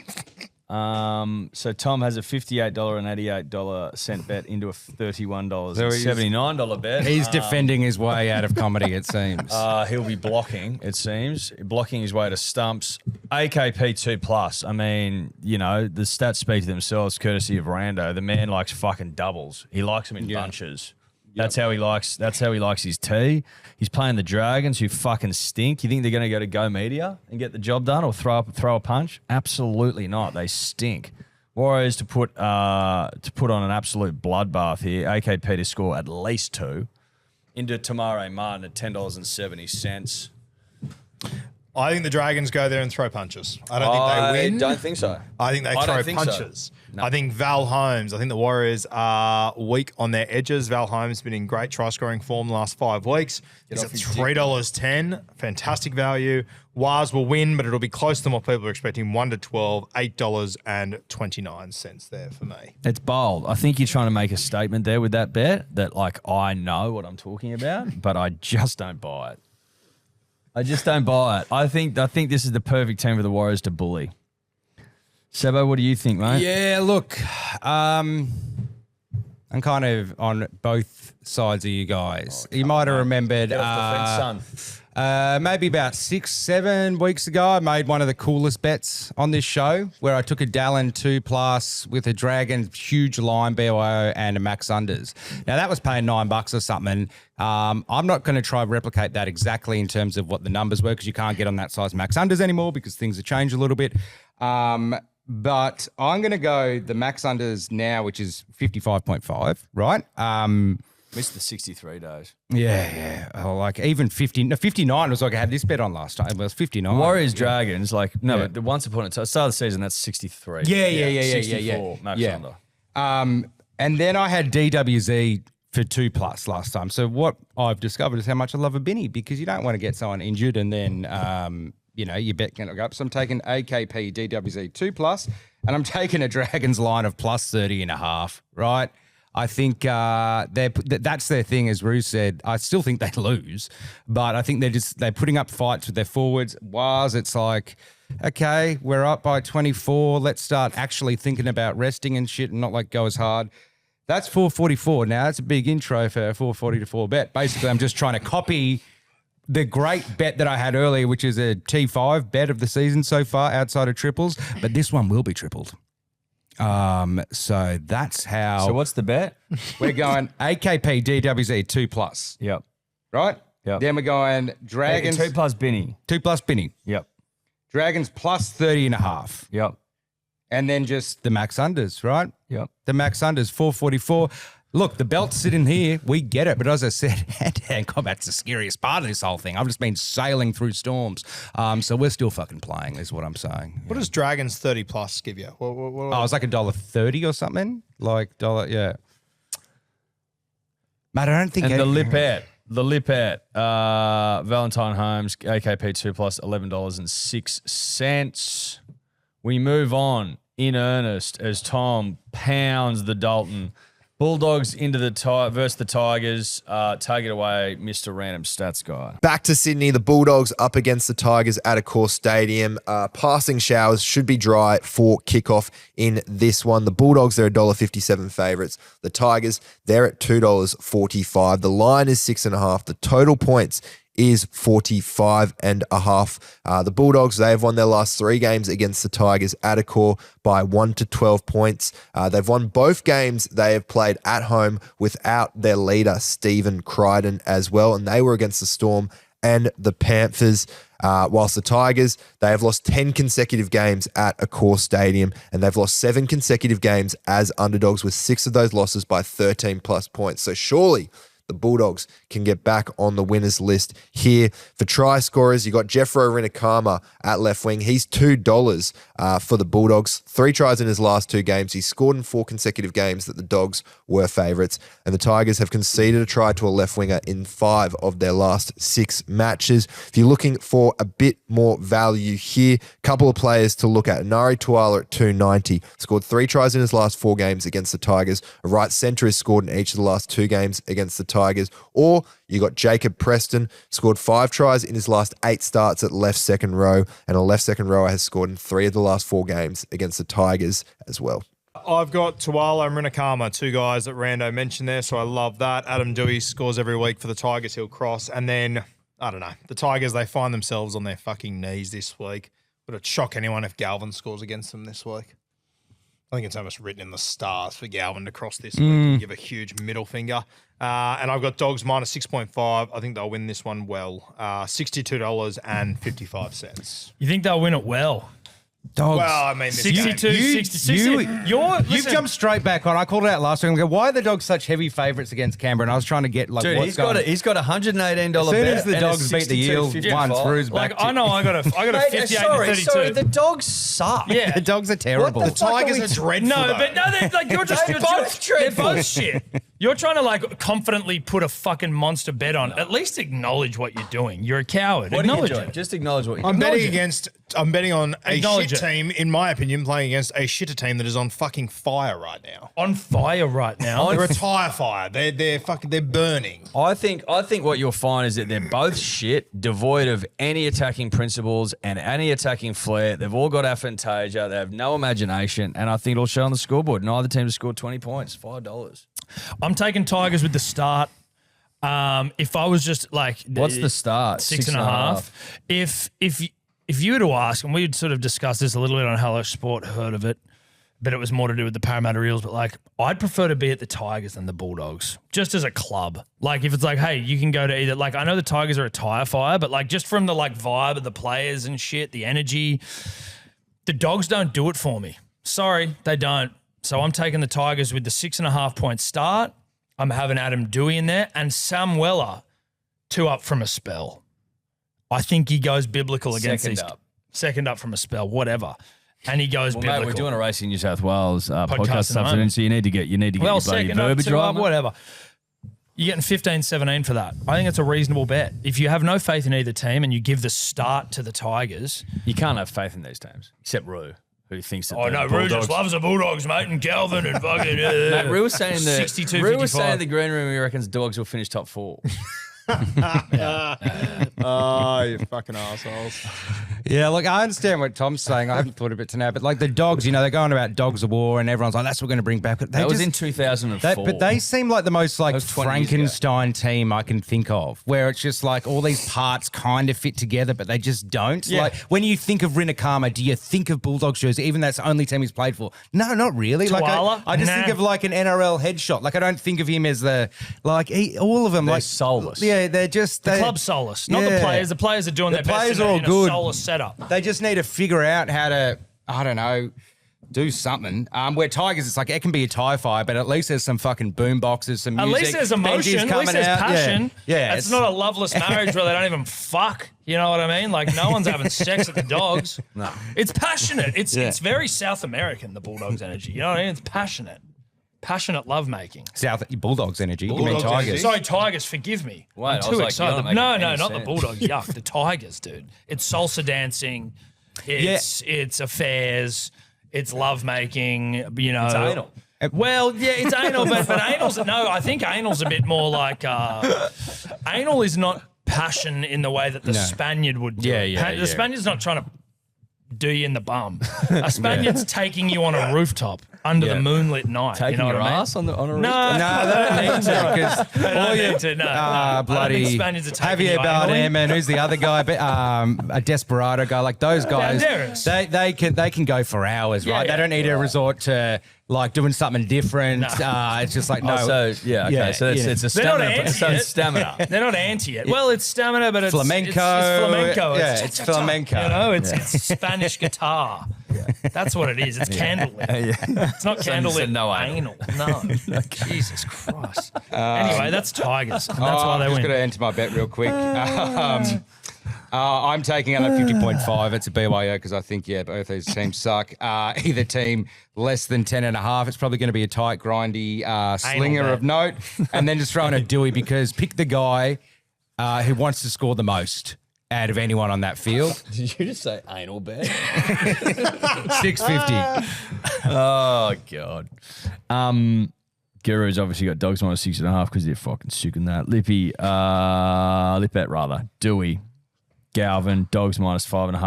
So Tom has a $58.88 bet into a $31.79 bet. He's defending his way out of comedy, it seems. He'll be blocking, it seems, blocking his way to stumps. AKP 2+. I mean, you know, the stats speak to themselves, courtesy of Rando. The man likes fucking doubles. He likes them in bunches. That's how he likes. That's how he likes his tea. He's playing the Dragons, who fucking stink. You think they're going to Go Media and get the job done, or throw a punch? Absolutely not. They stink. Warriors to put on an absolute bloodbath here. AKP to score at least 2. Into Tamare Martin at $10.70. I think the Dragons go there and throw punches. I don't think they win. don't think so. I think they I throw don't think so. punches. No. I think Val Holmes. I think the Warriors are weak on their edges. Val Holmes has been in great try scoring form the last 5 weeks. He's at $3.10. Fantastic value. Waz will win, but it'll be close to what people are expecting. 1 to 12, $8.29 there for me. It's bold. I think you're trying to make a statement there with that bet that like I know what I'm talking about, but I just don't buy it. I just don't buy it. I think this is the perfect team for the Warriors to bully. Sebo, what do you think, mate? Yeah, look, I'm kind of on both sides of you guys. You might have remembered maybe about 6-7 weeks ago, I made one of the coolest bets on this show where I took a Dallin 2+ with a Dragon, huge line BYO and a max unders. Now, that was paying $9 or something. I'm not going to try and replicate that exactly in terms of what the numbers were because you can't get on that size max unders anymore because things have changed a little bit. But I'm going to go the max unders now, which is 55.5, right? Missed the 63 days. Yeah. Oh, like even 59 was like I had this bet on last time. It was 59. Warriors, Dragons, like, no, but the once upon a time, start of the season, that's 63. Yeah. 64, max under. And then I had DWZ for 2+ last time. So what I've discovered is how much I love a binny because you don't want to get someone injured and then, your bet cannot go up. So I'm taking AKP DWZ 2+, and I'm taking a Dragons line of +30.5, right? I think that's their thing, as Rue said. I still think they lose, but I think they're putting up fights with their forwards. Waz, it's like, okay, we're up by 24. Let's start actually thinking about resting and shit and not like go as hard. That's 444. Now, that's a big intro for a 440-4 bet. Basically, I'm just trying to copy the great bet that I had earlier, which is a T5 bet of the season so far outside of triples, but this one will be tripled. So that's how. So what's the bet? We're going AKP DWZ 2+. Yep. Right? Yep. Then we're going Dragons. 2+ Binny. 2+ Binny. Yep. Dragons +30.5. Yep. And then just the max unders, right? Yep. The max unders, 444. Look, the belt's sitting here. We get it. But as I said, hand-to-hand combat's the scariest part of this whole thing. I've just been sailing through storms. So we're still fucking playing is what I'm saying. What does Dragons 30+ give you? What Oh, it's like $1.30 or something? Like $1, yeah. Mate, I don't think... And the Lipette, Valentine Holmes, AKP 2+, $11.06. We move on in earnest as Tom pounds the Dalton. Bulldogs into versus the Tigers. Take it away, Mr. Random Stats Guy. Back to Sydney, the Bulldogs up against the Tigers at Accor Stadium. Passing showers should be dry for kickoff in this one. The Bulldogs, they're $1.57 favourites. The Tigers, they're at $2.45. The line is 6.5. The total points is 45.5. The Bulldogs, they have won their last 3 games against the Tigers at Accor by 1 to 12 points. They've won both games they have played at home without their leader, Stephen Crichton, as well, and they were against the Storm and the Panthers. Whilst the Tigers, they have lost 10 consecutive games at Accor Stadium, and they've lost 7 consecutive games as underdogs, with 6 of those losses by 13+ points. So surely the Bulldogs can get back on the winners list here. For try scorers, you got Jeffro Rinikama at left wing. He's $2 for the Bulldogs. 3 tries in his last 2 games. He's scored in 4 consecutive games that the Dogs were favourites. And the Tigers have conceded a try to a left winger in 5 of their last 6 matches. If you're looking for a bit more value here, couple of players to look at. Nari Tuala at $2.90. Scored 3 tries in his last 4 games against the Tigers. A right centre has scored in each of the last 2 games against the Tigers. Or you got Jacob Preston, scored 5 tries in his last 8 starts at left second row, and a left second rower has scored in 3 of the last 4 games against the Tigers as well. I've got Tuala and Rinikama, 2 guys that Rando mentioned there, so I love that. Adam Dewey scores every week for the Tigers. He'll cross. And then, I don't know, the Tigers, they find themselves on their fucking knees this week. Would it shock anyone if Galvin scores against them this week? I think it's almost written in the stars for Galvin to cross this week and give a huge middle finger. And I've got Dogs minus 6.5. I think they'll win this one well. $62.55. You think they'll win it well? Dogs. Well, I mean, this 62, game- 66. You've Listen, jumped straight back on. I called it out last week. I'm going, why are the Dogs such heavy favourites against Canberra? And I was trying to get like, Dude, what's he's got a $118 As soon bet as the and a Dogs beat the Eels 62.55. once, Rue's back. like, I know I got a 58 to 32. the Dogs suck. Yeah. The Dogs are terrible. What the fuck Tigers are we are dreadful. No, though. but no, they're like you're just They're you're both just- they're dreadful. both shit. You're trying to like confidently put a fucking monster bet on. At least acknowledge what you're doing. You're a coward. What are you Acknowledge doing? it. Just acknowledge what you're I'm doing. betting on a Acknowledge shit it. team, in my opinion, playing against a shitter team that is on fucking fire right now. On fire right now. They're a tire fire. They're burning. I think what you'll find is that they're both shit, devoid of any attacking principles and any attacking flair. They've all got aphantasia. They have no imagination, and I think it'll show on the scoreboard. Neither team has scored 20 points. $5. I'm taking Tigers with the start. If I was just like, What's the start? 6.5. If you were to ask, and we'd sort of discussed this a little bit on Hello Sport, heard of it, but it was more to do with the Parramatta Eels. But like, I'd prefer to be at the Tigers than the Bulldogs, just as a club. Like, if it's like, hey, you can go to either. Like, I know the Tigers are a tire fire, but like, just from the like vibe of the players and shit, the energy, the Dogs don't do it for me. Sorry, they don't. So I'm taking the Tigers with the 6.5 point start. I'm having Adam Dewey in there and Sam Weller 2 up from a spell. I think he goes biblical against Second these. up. Second up from a spell, whatever. And he goes Well, biblical. mate, we're doing a Racing New South Wales podcast at the stuff, moment. so you need to get your bloody second up, verbiage 2 right. up, mate. whatever. You're getting 15-17 for that. I think it's a reasonable bet. If you have no faith in either team and you give the start to the Tigers. You can't have faith in these teams, except Rue, who thinks that Oh, the no, Rue Bulldogs... just loves the Bulldogs, mate, and Calvin and fucking... Mate, Rue was saying that 62, Rue was saying 55. the green room he reckons Dogs will finish top 4. Oh, you fucking assholes. Yeah, look, I understand what Tom's saying. I haven't thought of it to now, but like the Dogs, they're going about Dogs of War, and everyone's like, that's what we're going to bring back. But That was in 2004. But they seem like the most like was 20 years ago. Frankenstein team I can think of, where it's just like all these parts kind of fit together, but they just don't. Yeah. Like when you think of Rinakama, do you think of Bulldogs jersey? Even that's the only team he's played for. No, not really. Like Tuala? I just Nah. think of like an NRL headshot. Like I don't think of him as the all of them. They're like soulless. Yeah, they're just The club solace, not the Yeah. players. The players are doing The their best players in are all a good. soulless setup. They just need to figure out how to, I don't know, do something. Where Tigers, it's like it can be a tie fire, but at least there's some fucking boom boxes, some At music. least there's Benji's emotion. At least coming there's out. passion. Yeah, It's not a loveless marriage where they don't even fuck. You know what I mean? Like no one's having sex at the Dogs. No, it's passionate. It's very South American. The Bulldogs energy. You know what I mean? It's passionate lovemaking. South Bulldogs energy. You mean Bulldogs Tigers? energy. Sorry, Tigers. Forgive me. Wait, I'm I was too like, excited. you're not No, making any not the sense. Bulldogs. Yuck, the Tigers, dude. It's salsa dancing. It's affairs. It's lovemaking. You know, It's anal. Well, yeah, it's anal, but anal's no. I think anal's a bit more like anal is not passion in the way that the Spaniard would do. Yeah, it. yeah, The yeah. Spaniard's not trying to do you in the bum. A Spaniard's taking you on a rooftop under the moonlit night. Taking you know your what I mean? ass on a No, No, they don't need to because they don't need to. No, I don't bloody think Spaniards are taking Javier you anally. Bardem and who's the other guy? But, a desperado guy, like those guys. Banderas. They can go for hours, right? yeah. They don't need to resort to like doing something different. It's just like no. So it's a They're not stamina. anti So it. it's stamina. They're not anti it. Well, it's stamina, but it's Flamenco. It's flamenco. Yeah, it's flamenco. You know, it's Spanish guitar. That's what it is. It's candlelit. It's not candlelit. no anal. No. Jesus Christ. Anyway, that's Tigers. And that's why I'm they just win. going to enter my bet real quick. I'm taking out at 50.5. It's a BYO because I think, both these teams suck. Either team less than 10.5. It's probably going to be a tight, grindy slinger bet. of note. And then just throwing a Dewey because pick the guy who wants to score the most out of anyone on that field. Did you just say anal bet? 650. Oh, God. Guru's obviously got Dogs minus 6.5 because they're fucking sick in that. Lippy, Lippet rather. Dewey, Galvin, Dogs minus 5.5,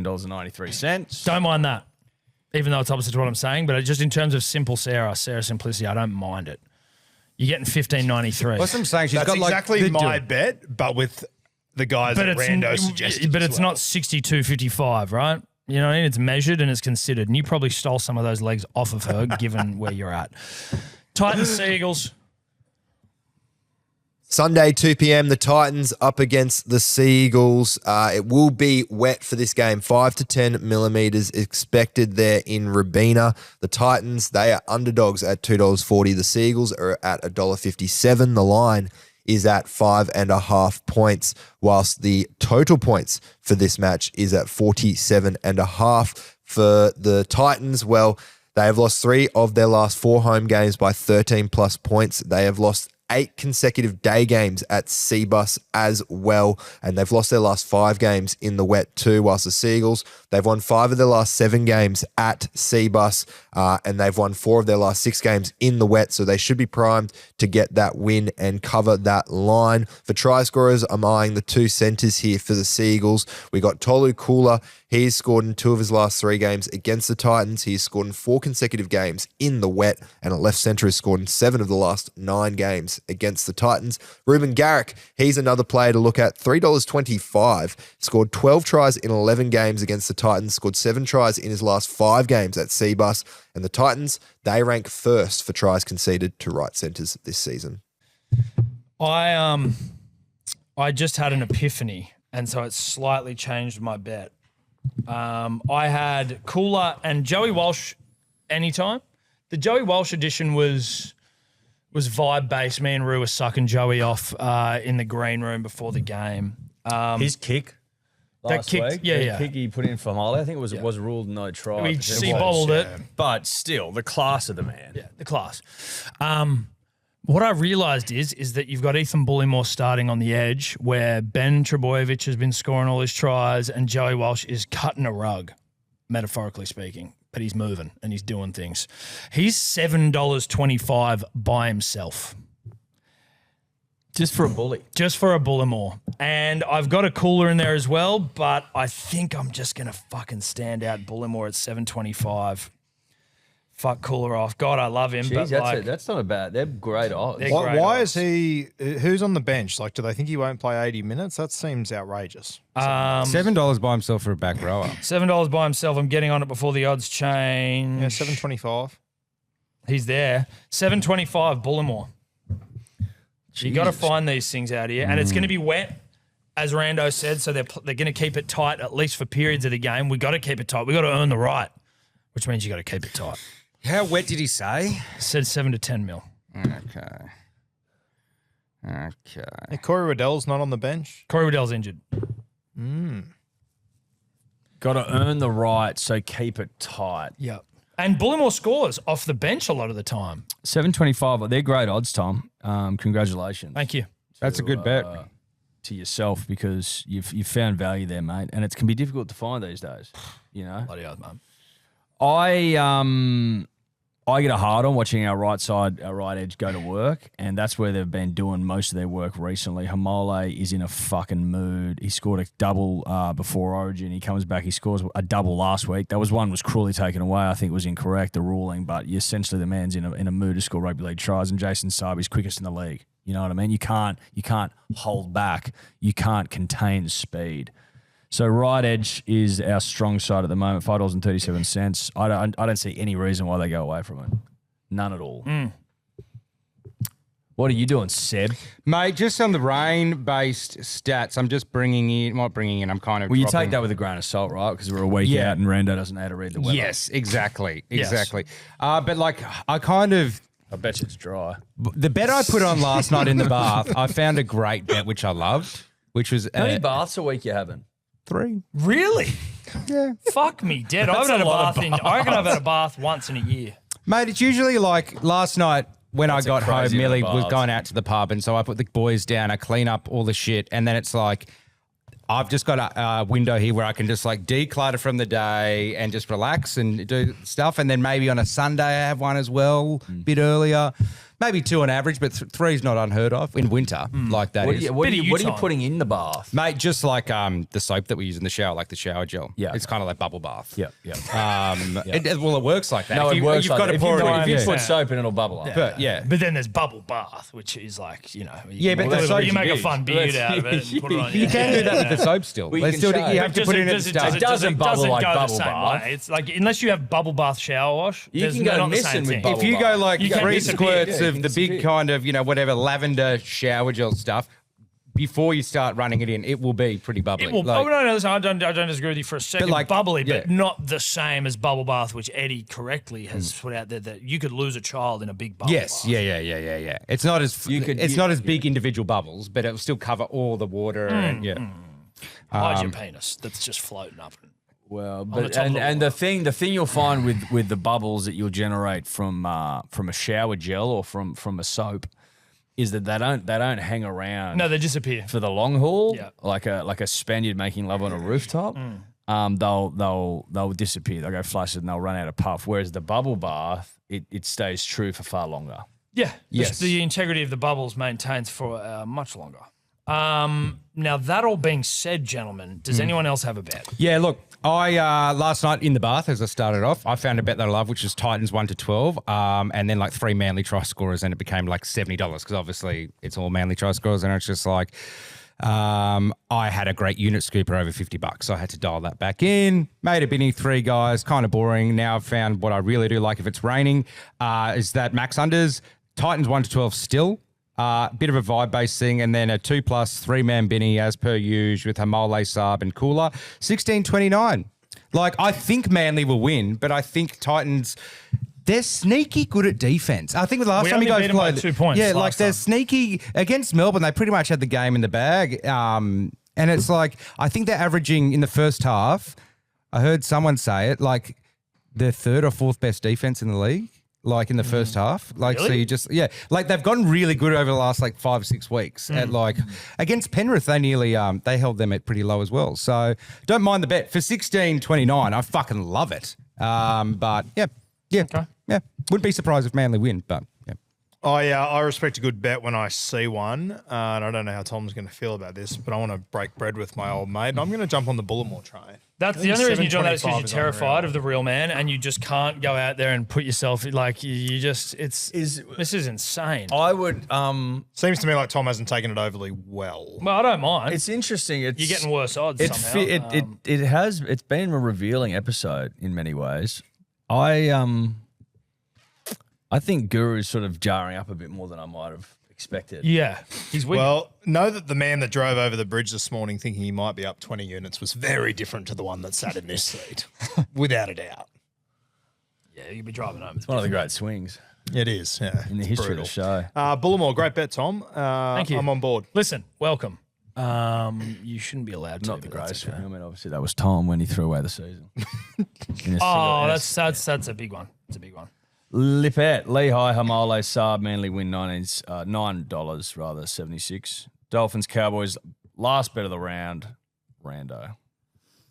$15.93. Don't mind that, even though it's opposite to what I'm saying. But just in terms of Sarah simplicity, I don't mind it. You're getting $15.93. What's I'm saying? She's That's got exactly like my bet, but with the guys but that it's Rando suggested. But as it's well. not 62.55, right? You know what I mean? It's measured and it's considered. And you probably stole some of those legs off of her, given where you're at. Titans, Seagulls. Sunday, 2 p.m, the Titans up against the Seagulls. It will be wet for this game. 5 to 10 millimeters expected there in Rabina. The Titans, they are underdogs at $2.40. The Seagulls are at $1.57. The line is at 5.5 points, whilst the total points for this match is at 47.5. For the Titans, well, they have lost 3 of their last 4 home games by 13 plus points. They have lost 8 consecutive day games at Seabus as well, and they've lost their last 5 games in the wet too, whilst the Seagulls, they've won 5 of their last 7 games at Seabus, and they've won 4 of their last 6 games in the wet, so they should be primed to get that win and cover that line. For try scorers, I'm eyeing the 2 centres here for the Seagulls. We got Tolu Kula. He's scored in 2 of his last 3 games against the Titans. He's scored in 4 consecutive games in the wet, and at left centre has scored in 7 of the last 9 games against the Titans. Ruben Garrick, he's another player to look at. $3.25. Scored 12 tries in 11 games against the Titans. Scored 7 tries in his last 5 games at Seabus. And the Titans, they rank first for tries conceded to right centres this season. I just had an epiphany, and so it slightly changed my bet. I had Kula and Joey Walsh anytime. The Joey Walsh edition was vibe based. Me and Rue were sucking Joey off in the green room before the game. His kick last week. Yeah. The kick he put in for Molly, I think it was ruled no try. We bobbled it. But still, the class of the man. Yeah, the class. What I realised is that you've got Ethan Bullimore starting on the edge, where Ben Trebojevic has been scoring all his tries, and Joey Walsh is cutting a rug, metaphorically speaking. But he's moving and he's doing things. He's $7.25 by himself. Just for a bully. Just for a Bullimore. And I've got a cooler in there as well, but I think I'm just going to fucking stand out Bullimore at $7.25. Fuck cooler off. God, I love him. Jeez, but that's not a bad. They're great odds. They're Why, great why odds. is he? Who's on the bench? Like, do they think he won't play 80 minutes? That seems outrageous. $7 by himself for a back rower. $7 by himself. I'm getting on it before the odds change. Yeah, 725. He's there. $7.25 Bullimore. You got to find these things out here, and it's going to be wet, as Rando said. So they're going to keep it tight at least for periods of the game. We got to keep it tight. We got to earn the right, which means you got to keep it tight. How wet did he say? Said 7 to 10 mil. Okay. Hey, Corey Waddell's not on the bench. Corey Waddell's injured. Got to earn the right, so keep it tight. Yep. And Bullimore scores off the bench a lot of the time. 725. They're great odds, Tom. Congratulations. Thank you. That's a good bet. To yourself, because you've found value there, mate, and it can be difficult to find these days. You know, Bloody oath, man. I get a hard on watching our right edge go to work, and that's where they've been doing most of their work recently. Hamole is in a fucking mood. He scored a double before Origin. He comes back, he scores a double last week. That was cruelly taken away. I think it was incorrect, the ruling, but essentially the man's in a mood to score rugby league tries, and Jason Sabi's quickest in the league. You know what I mean? You can't hold back. You can't contain speed. So right edge is our strong side at the moment, $5.37. I don't see any reason why they go away from it. None at all. What are you doing, Seb? Mate, just on the rain-based stats, I'm just I'm kind of Well, you dropping- take that with a grain of salt, right? Because we're a week out and Rando doesn't know how to read the weather. Yes, exactly. But like, I kind of... I bet you it's dry. The bet I put on last night in the bath, I found a great bet, which I loved, which was... How many baths a week you having? 3. Really? Yeah. Fuck me dead. I reckon I've had a bath once in a year. Mate, it's usually like last night when I got home, crazy Millie amount of was baths. going out to the pub, and so I put the boys down, I clean up all the shit, and then it's like, I've just got a window here where I can just like declutter from the day and just relax and do stuff. And then maybe on a Sunday I have one as well, a bit earlier. Maybe 2 on average, but 3 is not unheard of in winter like that is. What are you time. putting in the bath? Mate, just like the soap that we use in the shower, like the shower gel. Yeah. It's kind of like bubble bath. Yeah. It works like that. No, If it works. You've got to pour it in. If you put soap in, it'll bubble up. But yeah. But then there's bubble bath, which is like, Yeah, but the soap you make a is. fun beard out of it and put it on. You can do that with the soap still. Well, you They can still shave. you have to put it in at the start. It doesn't bubble like go the bubble same bath. way. It's like, unless you have bubble bath shower wash, You there's can go not the missing same with thing. bubble If you go like You can 3 disappear. squirts of the big kind of, whatever, lavender shower gel stuff, before you start running it in, it will be pretty bubbly. It will, I don't disagree with you for a second. Bubbly, but not the same as bubble bath, which Eddie correctly has put out there that you could lose a child in a big bubble bath. Yeah. It's not as not as big individual bubbles, but it will still cover all the water Hide your penis that's just floating up. Well, but the thing you'll find with the bubbles that you'll generate from a shower gel or from a soap is that they don't hang around. No, they disappear for the long haul. Yeah. Like a Spaniard making love on a rooftop. They'll disappear. They'll go flaccid and they'll run out of puff. Whereas the bubble bath, it stays true for far longer. Yeah. Yes. The integrity of the bubbles maintains for much longer. Now that all being said, gentlemen, does anyone else have a bet? Yeah, look, I last night in the bath, as I started off, I found a bet that I love, which is Titans 1-12, and then like 3 Manly try scorers, and it became like $70 because obviously it's all Manly try scorers, and it's just like I had a great unit scooper over $50, so I had to dial that back in. Made a binny, 3 guys, kind of boring. Now I've found what I really do like if it's raining is that max unders, Titans 1-12 still. Bit of a vibe-based thing, and then a 2+ 3-man binny as per usual with Hamole, Saab, and Cooler. 16-29. Like, I think Manly will win, but I think Titans, they're sneaky good at defense. I think the last time you guys played, by 2 points. yeah, like they're sneaky against Melbourne. They pretty much had the game in the bag, and it's like I think they're averaging in the first half. I heard someone say it like they're 3rd or 4th best defense in the league. Like in the first half, like really? So you just like they've gotten really good over the last like 5 or 6 weeks. At like against Penrith, they nearly they held them at pretty low as well. So don't mind the bet for 16-29. I fucking love it. But wouldn't be surprised if Manly win. But I respect a good bet when I see one, and I don't know how Tom's going to feel about this, but I want to break bread with my old mate, and I'm going to jump on the Bullimore train. That's the only reason you join that is because you're terrified of the real man, and you just can't go out there and put yourself like you just. This is insane. I would. Seems to me like Tom hasn't taken it overly well. Well, I don't mind. It's interesting. You're getting worse odds somehow. It's been a revealing episode in many ways. I think Guru's sort of jarring up a bit more than I might have expected. Yeah, he's weak. Well, know that the man that drove over the bridge this morning thinking he might be up 20 units was very different to the one that sat in this seat, without a doubt. Yeah, you'd be driving home. It's one of the great swings. It is, yeah. In the history of the show. Bullimore, great bet, Tom. Thank you. I'm on board. Listen, welcome. You shouldn't be allowed to. Not the greatest swing. I mean, obviously that was Tom when he threw away the season. That's a big one. It's a big one. Lipette, Lehigh, Hamole, Saab, Manly win $9 rather, 76. Dolphins, Cowboys, last bet of the round, Rando.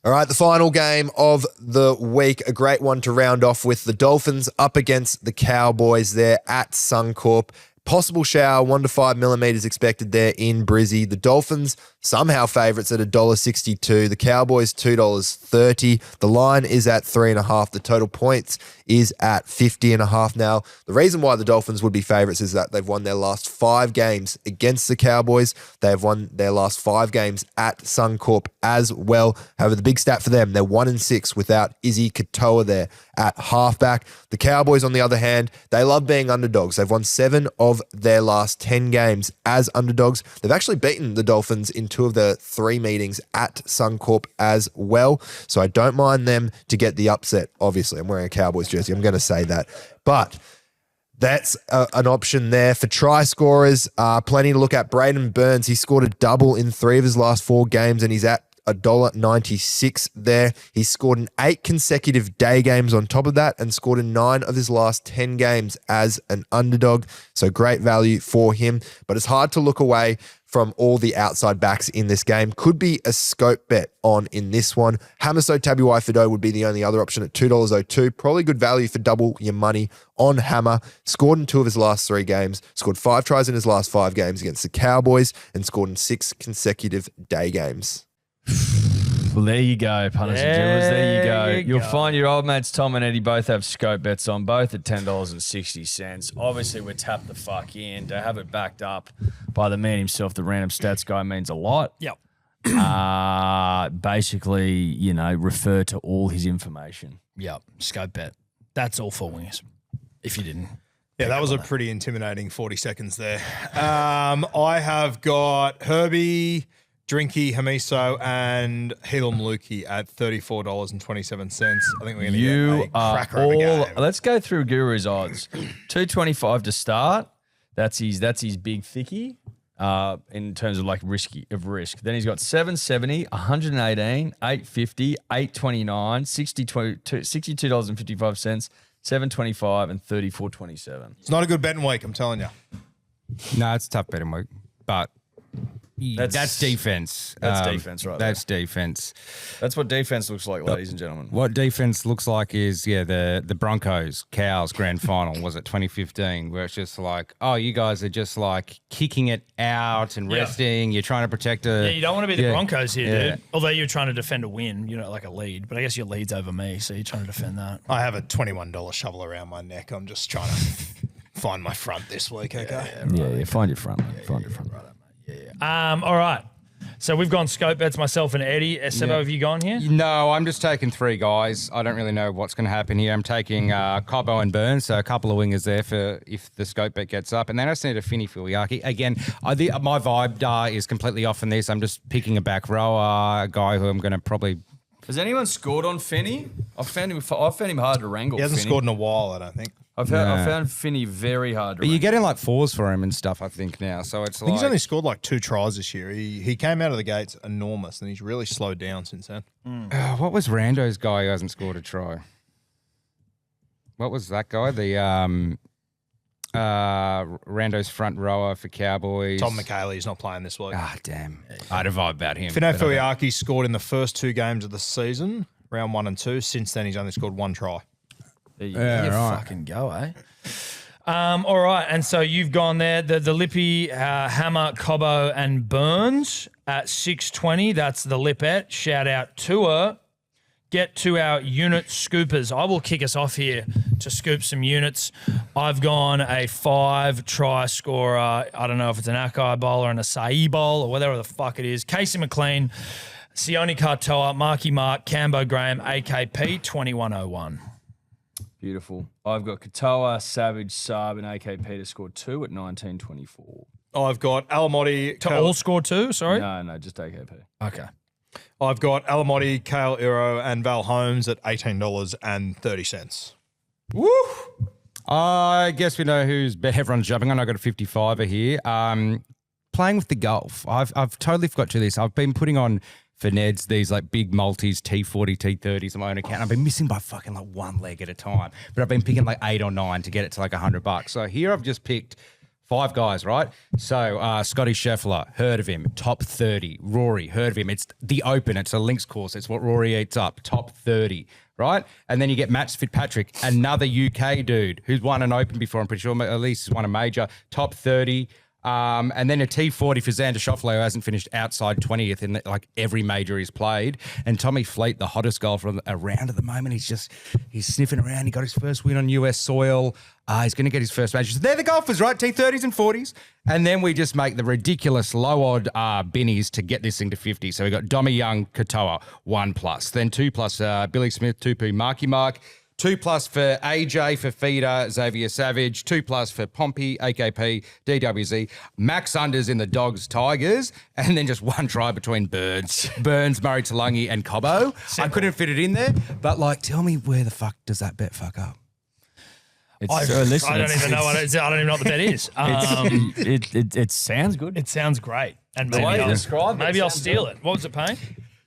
All right, the final game of the week, a great one to round off with the Dolphins up against the Cowboys there at Suncorp. Possible shower, 1 to 5 millimeters expected there in Brizzy. The Dolphins somehow favourites at $1.62. The Cowboys $2.30. The line is at 3.5. The total points is at 50.5. Now, the reason why the Dolphins would be favourites is that they've won their last 5 games against the Cowboys. They have won their last 5 games at Suncorp as well. However, the big stat for them, they're 1-6 without Izzy Katoa there at halfback. The Cowboys, on the other hand, they love being underdogs. They've won 7 of their last 10 games as underdogs. They've actually beaten the Dolphins in 2 of the 3 meetings at Suncorp as well. So I don't mind them to get the upset. Obviously, I'm wearing a Cowboys jersey. I'm going to say that. But that's an option there for try scorers. Plenty to look at. Braden Burns, he scored a double in 3 of his last 4 games, and he's at $1.96 there. He's scored in 8 consecutive day games on top of that and scored in 9 of his last 10 games as an underdog. So great value for him. But it's hard to look away from all the outside backs in this game. Could be a scope bet on in this one. Hamaso Tabuai Fido would be the only other option at $2.02. Probably good value for double your money on Hammer. Scored in 2 of his last 3 games. Scored 5 tries in his last 5 games against the Cowboys and scored in 6 consecutive day games. Well, there you go, punters and dribblers. There you go. You'll find your old mates Tom and Eddie both have scope bets on, both at $10.60. Obviously, we're tapped the fuck in. To have it backed up by the man himself, the random stats guy, means a lot. Yep. Basically, refer to all his information. Yep. Scope bet. That's all 4 wingers. If you didn't. Yeah, that was a pretty intimidating 40 seconds there. I have got Herbie, Drinky, Hamiso, and Helam Lukey at $34.27. I think we're going to get a cracker of a game. Let's go through Guru's odds. 225 to start. That's his big thickie. In terms of like risk. Then he's got 770, 118, 850, 829, $62.55, 725, and 34.27. It's not a good betting week, I'm telling you. No, it's a tough betting week, but that's defense. That's defense, right? That's defense. That's what defense looks like, ladies and gentlemen. What defense looks like is the Broncos Cows grand final was it 2015, where it's just like, oh, you guys are just like kicking it out and resting. You're trying to protect Yeah, you don't want to be the Broncos here, dude. Although you're trying to defend a win, like a lead. But I guess your lead's over me, so you're trying to defend that. I have a $21 shovel around my neck. I'm just trying to find my front this week, okay? Yeah, find your front, mate. Find your front. All right. So we've gone scope bets, myself and Eddie. Sebo, have you gone here? No, I'm just taking three guys. I don't really know what's going to happen here. I'm taking Cobbo and Burns, so a couple of wingers there for if the scope bet gets up. And then I just need a Finney Filiaki. Again, my vibe is completely off in this. I'm just picking a back rower, a guy who I'm going to probably... Has anyone scored on Finney? I've found him hard to wrangle. He hasn't Finney. scored in a while, I don't think. I've found Finney very hard to But you're getting like fours for him and stuff, I think, now. So it's I think he's only scored like 2 tries this year. He came out of the gates enormous, and he's really slowed down since then. What was Rando's guy who hasn't scored a try? What was that guy? The Rando's front rower for Cowboys. Tom McHaley's not playing this week. Ah, damn. I had a vibe about him. Fino Filiaki scored in the first 2 games of the season, round 1 and 2. Since then, he's only scored 1 try. You fucking go, eh? All right, and so you've gone there. The Lippy, Hammer, Cobbo, and Burns at 620. That's the Lippet. Shout out to her. Get to our unit scoopers. I will kick us off here to scoop some units. I've gone a 5-try scorer. I don't know if it's an Akai bowl or an Acai bowl or whatever the fuck it is. Casey McLean, Sione Katoa, Marky Mark, Cambo Graham, AKP, 2101. Beautiful. I've got Katoa, Savage, Saab, and AKP to score 2 at 19.24. I've got Alamotti. To all score 2, sorry? No, just AKP. Okay. I've got Alamotti, Kale Iro, and Val Holmes at $18.30. Woo! I guess we know who's everyone's jumping on. I got a 55er here. Playing with the golf. I've totally forgot to do this. I've been putting on for Neds these like big multis, T40, T30s on my own account. I've been missing by fucking like 1 leg at a time, but I've been picking like 8 or 9 to get it to like $100. So here I've just picked 5 guys, right? So Scotty Scheffler, heard of him, top 30. Rory, heard of him. It's the Open. It's a links course. It's what Rory eats up, top 30, right? And then you get Matt Fitzpatrick, another UK dude who's won an Open before. I'm pretty sure at least he's won a major, top 30. And then a T40 for Xander Schauffele, who hasn't finished outside 20th in like every major he's played. And Tommy Fleet, the hottest golfer around at the moment. He's sniffing around. He got his first win on US soil. He's going to get his first major. So they're the golfers, right? T30s and 40s. And then we just make the ridiculous low odd binnies to get this thing to 50. So we got Domi Young, Katoa, 1+. Then 2+, Billy Smith, Tupu, Marky Mark. 2+ for AJ, for Feeder, Xavier Savage. 2+ for Pompey, AKP, DWZ. Max unders in the Dogs, Tigers. And then just 1 try between Burns, Murray Talangi, and Cobbo. I couldn't fit it in there. But like, tell me where the fuck does that bet fuck up? I don't even know what the bet is. It sounds good. It sounds great. And The way you described it maybe I'll sounds steal good. it. What was it paying?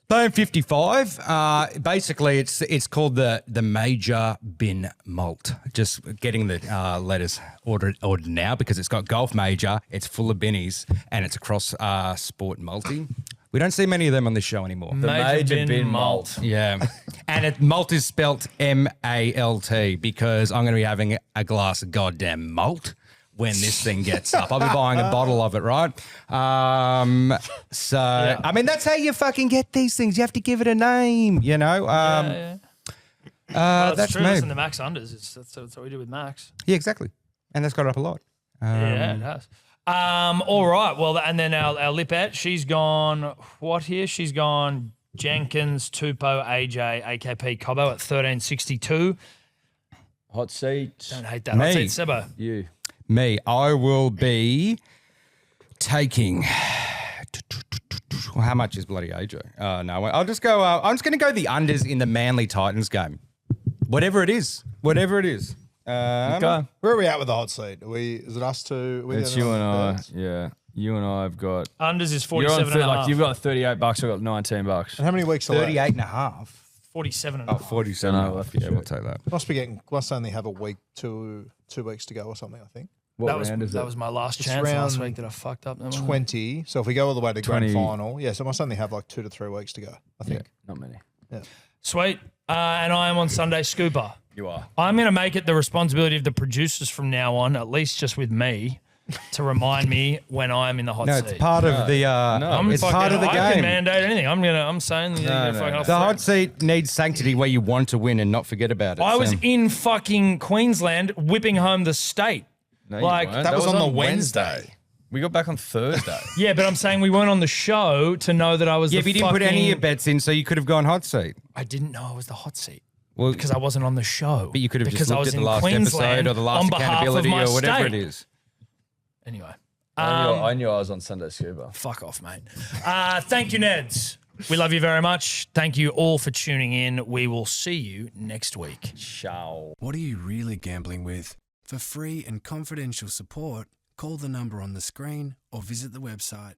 Playing 55. Basically, it's called the major bin malt. Just getting the letters ordered now because it's got golf major. It's full of binnies and it's across sport multi. We don't see many of them on this show anymore. The major bin malt. Yeah, and malt is spelt MALT because I'm going to be having a glass of goddamn malt when this thing gets up. I'll be buying a bottle of it, right? I mean, that's how you fucking get these things. You have to give it a name, you know? Well, that's true. me. Listen, the Max unders. That's what we do with Max. Yeah, exactly. And that's got up a lot. Yeah, it has. All right. Well, and then our Lipette, she's gone, what here? She's gone Jenkins, Tupou, AJ, AKP, Cobbo at 1362. Hot seat. Don't hate that. Me. I'll take Sebo. You. Me, I will be taking. Well, how much is bloody AJ? No, I'll just go. I'm just going to go the unders in the Manly Titans game. Whatever it is. Okay. Where are we at with the hot seat? Is it us two? Are we It's the you only and I. birds? Yeah. You and I have got. Unders is You're on 47 and a half. you've got $38. I've got $19. And how many weeks are left? 38 and a half. 47 and a Oh, half. 47 and a half. Yeah, we'll take that. Must only have a week, 2 weeks to go or something, I think. What That round is that it? was my last It's chance last round week that I fucked up. Never mind. 20. So if we go all the way to 20. grand final, so it must only have like 2 to 3 weeks to go, I think. Not many. Sweet. And I am on Sunday Scooper. You are. I'm going to make it the responsibility of the producers from now on, at least just with me, to remind me when I'm in the hot No, seat. it's part of the. It's part of the I can game. mandate anything. I'm saying you No, fucking no. off The the hot seat needs sanctity where you want to win and not forget about it. I was So- in fucking Queensland whipping home the state. No, you Like, weren't. That was on the Wednesday. We got back on Thursday. Yeah, but I'm saying we weren't on the show to know that I was Yeah, the but you didn't put any of fucking- your bets in, so you could have gone hot seat. I didn't know I was the hot seat. Well, Because I wasn't on the show. but you could have because just I looked was at the in last Queensland episode or the last on behalf of accountability my or whatever state. it is. Anyway. I knew I was on Sunday Scuba. Fuck off, mate. Thank you, Neds. We love you very much. Thank you all for tuning in. We will see you next week. Ciao. What are you really gambling with? For free and confidential support, call the number on the screen or visit the website.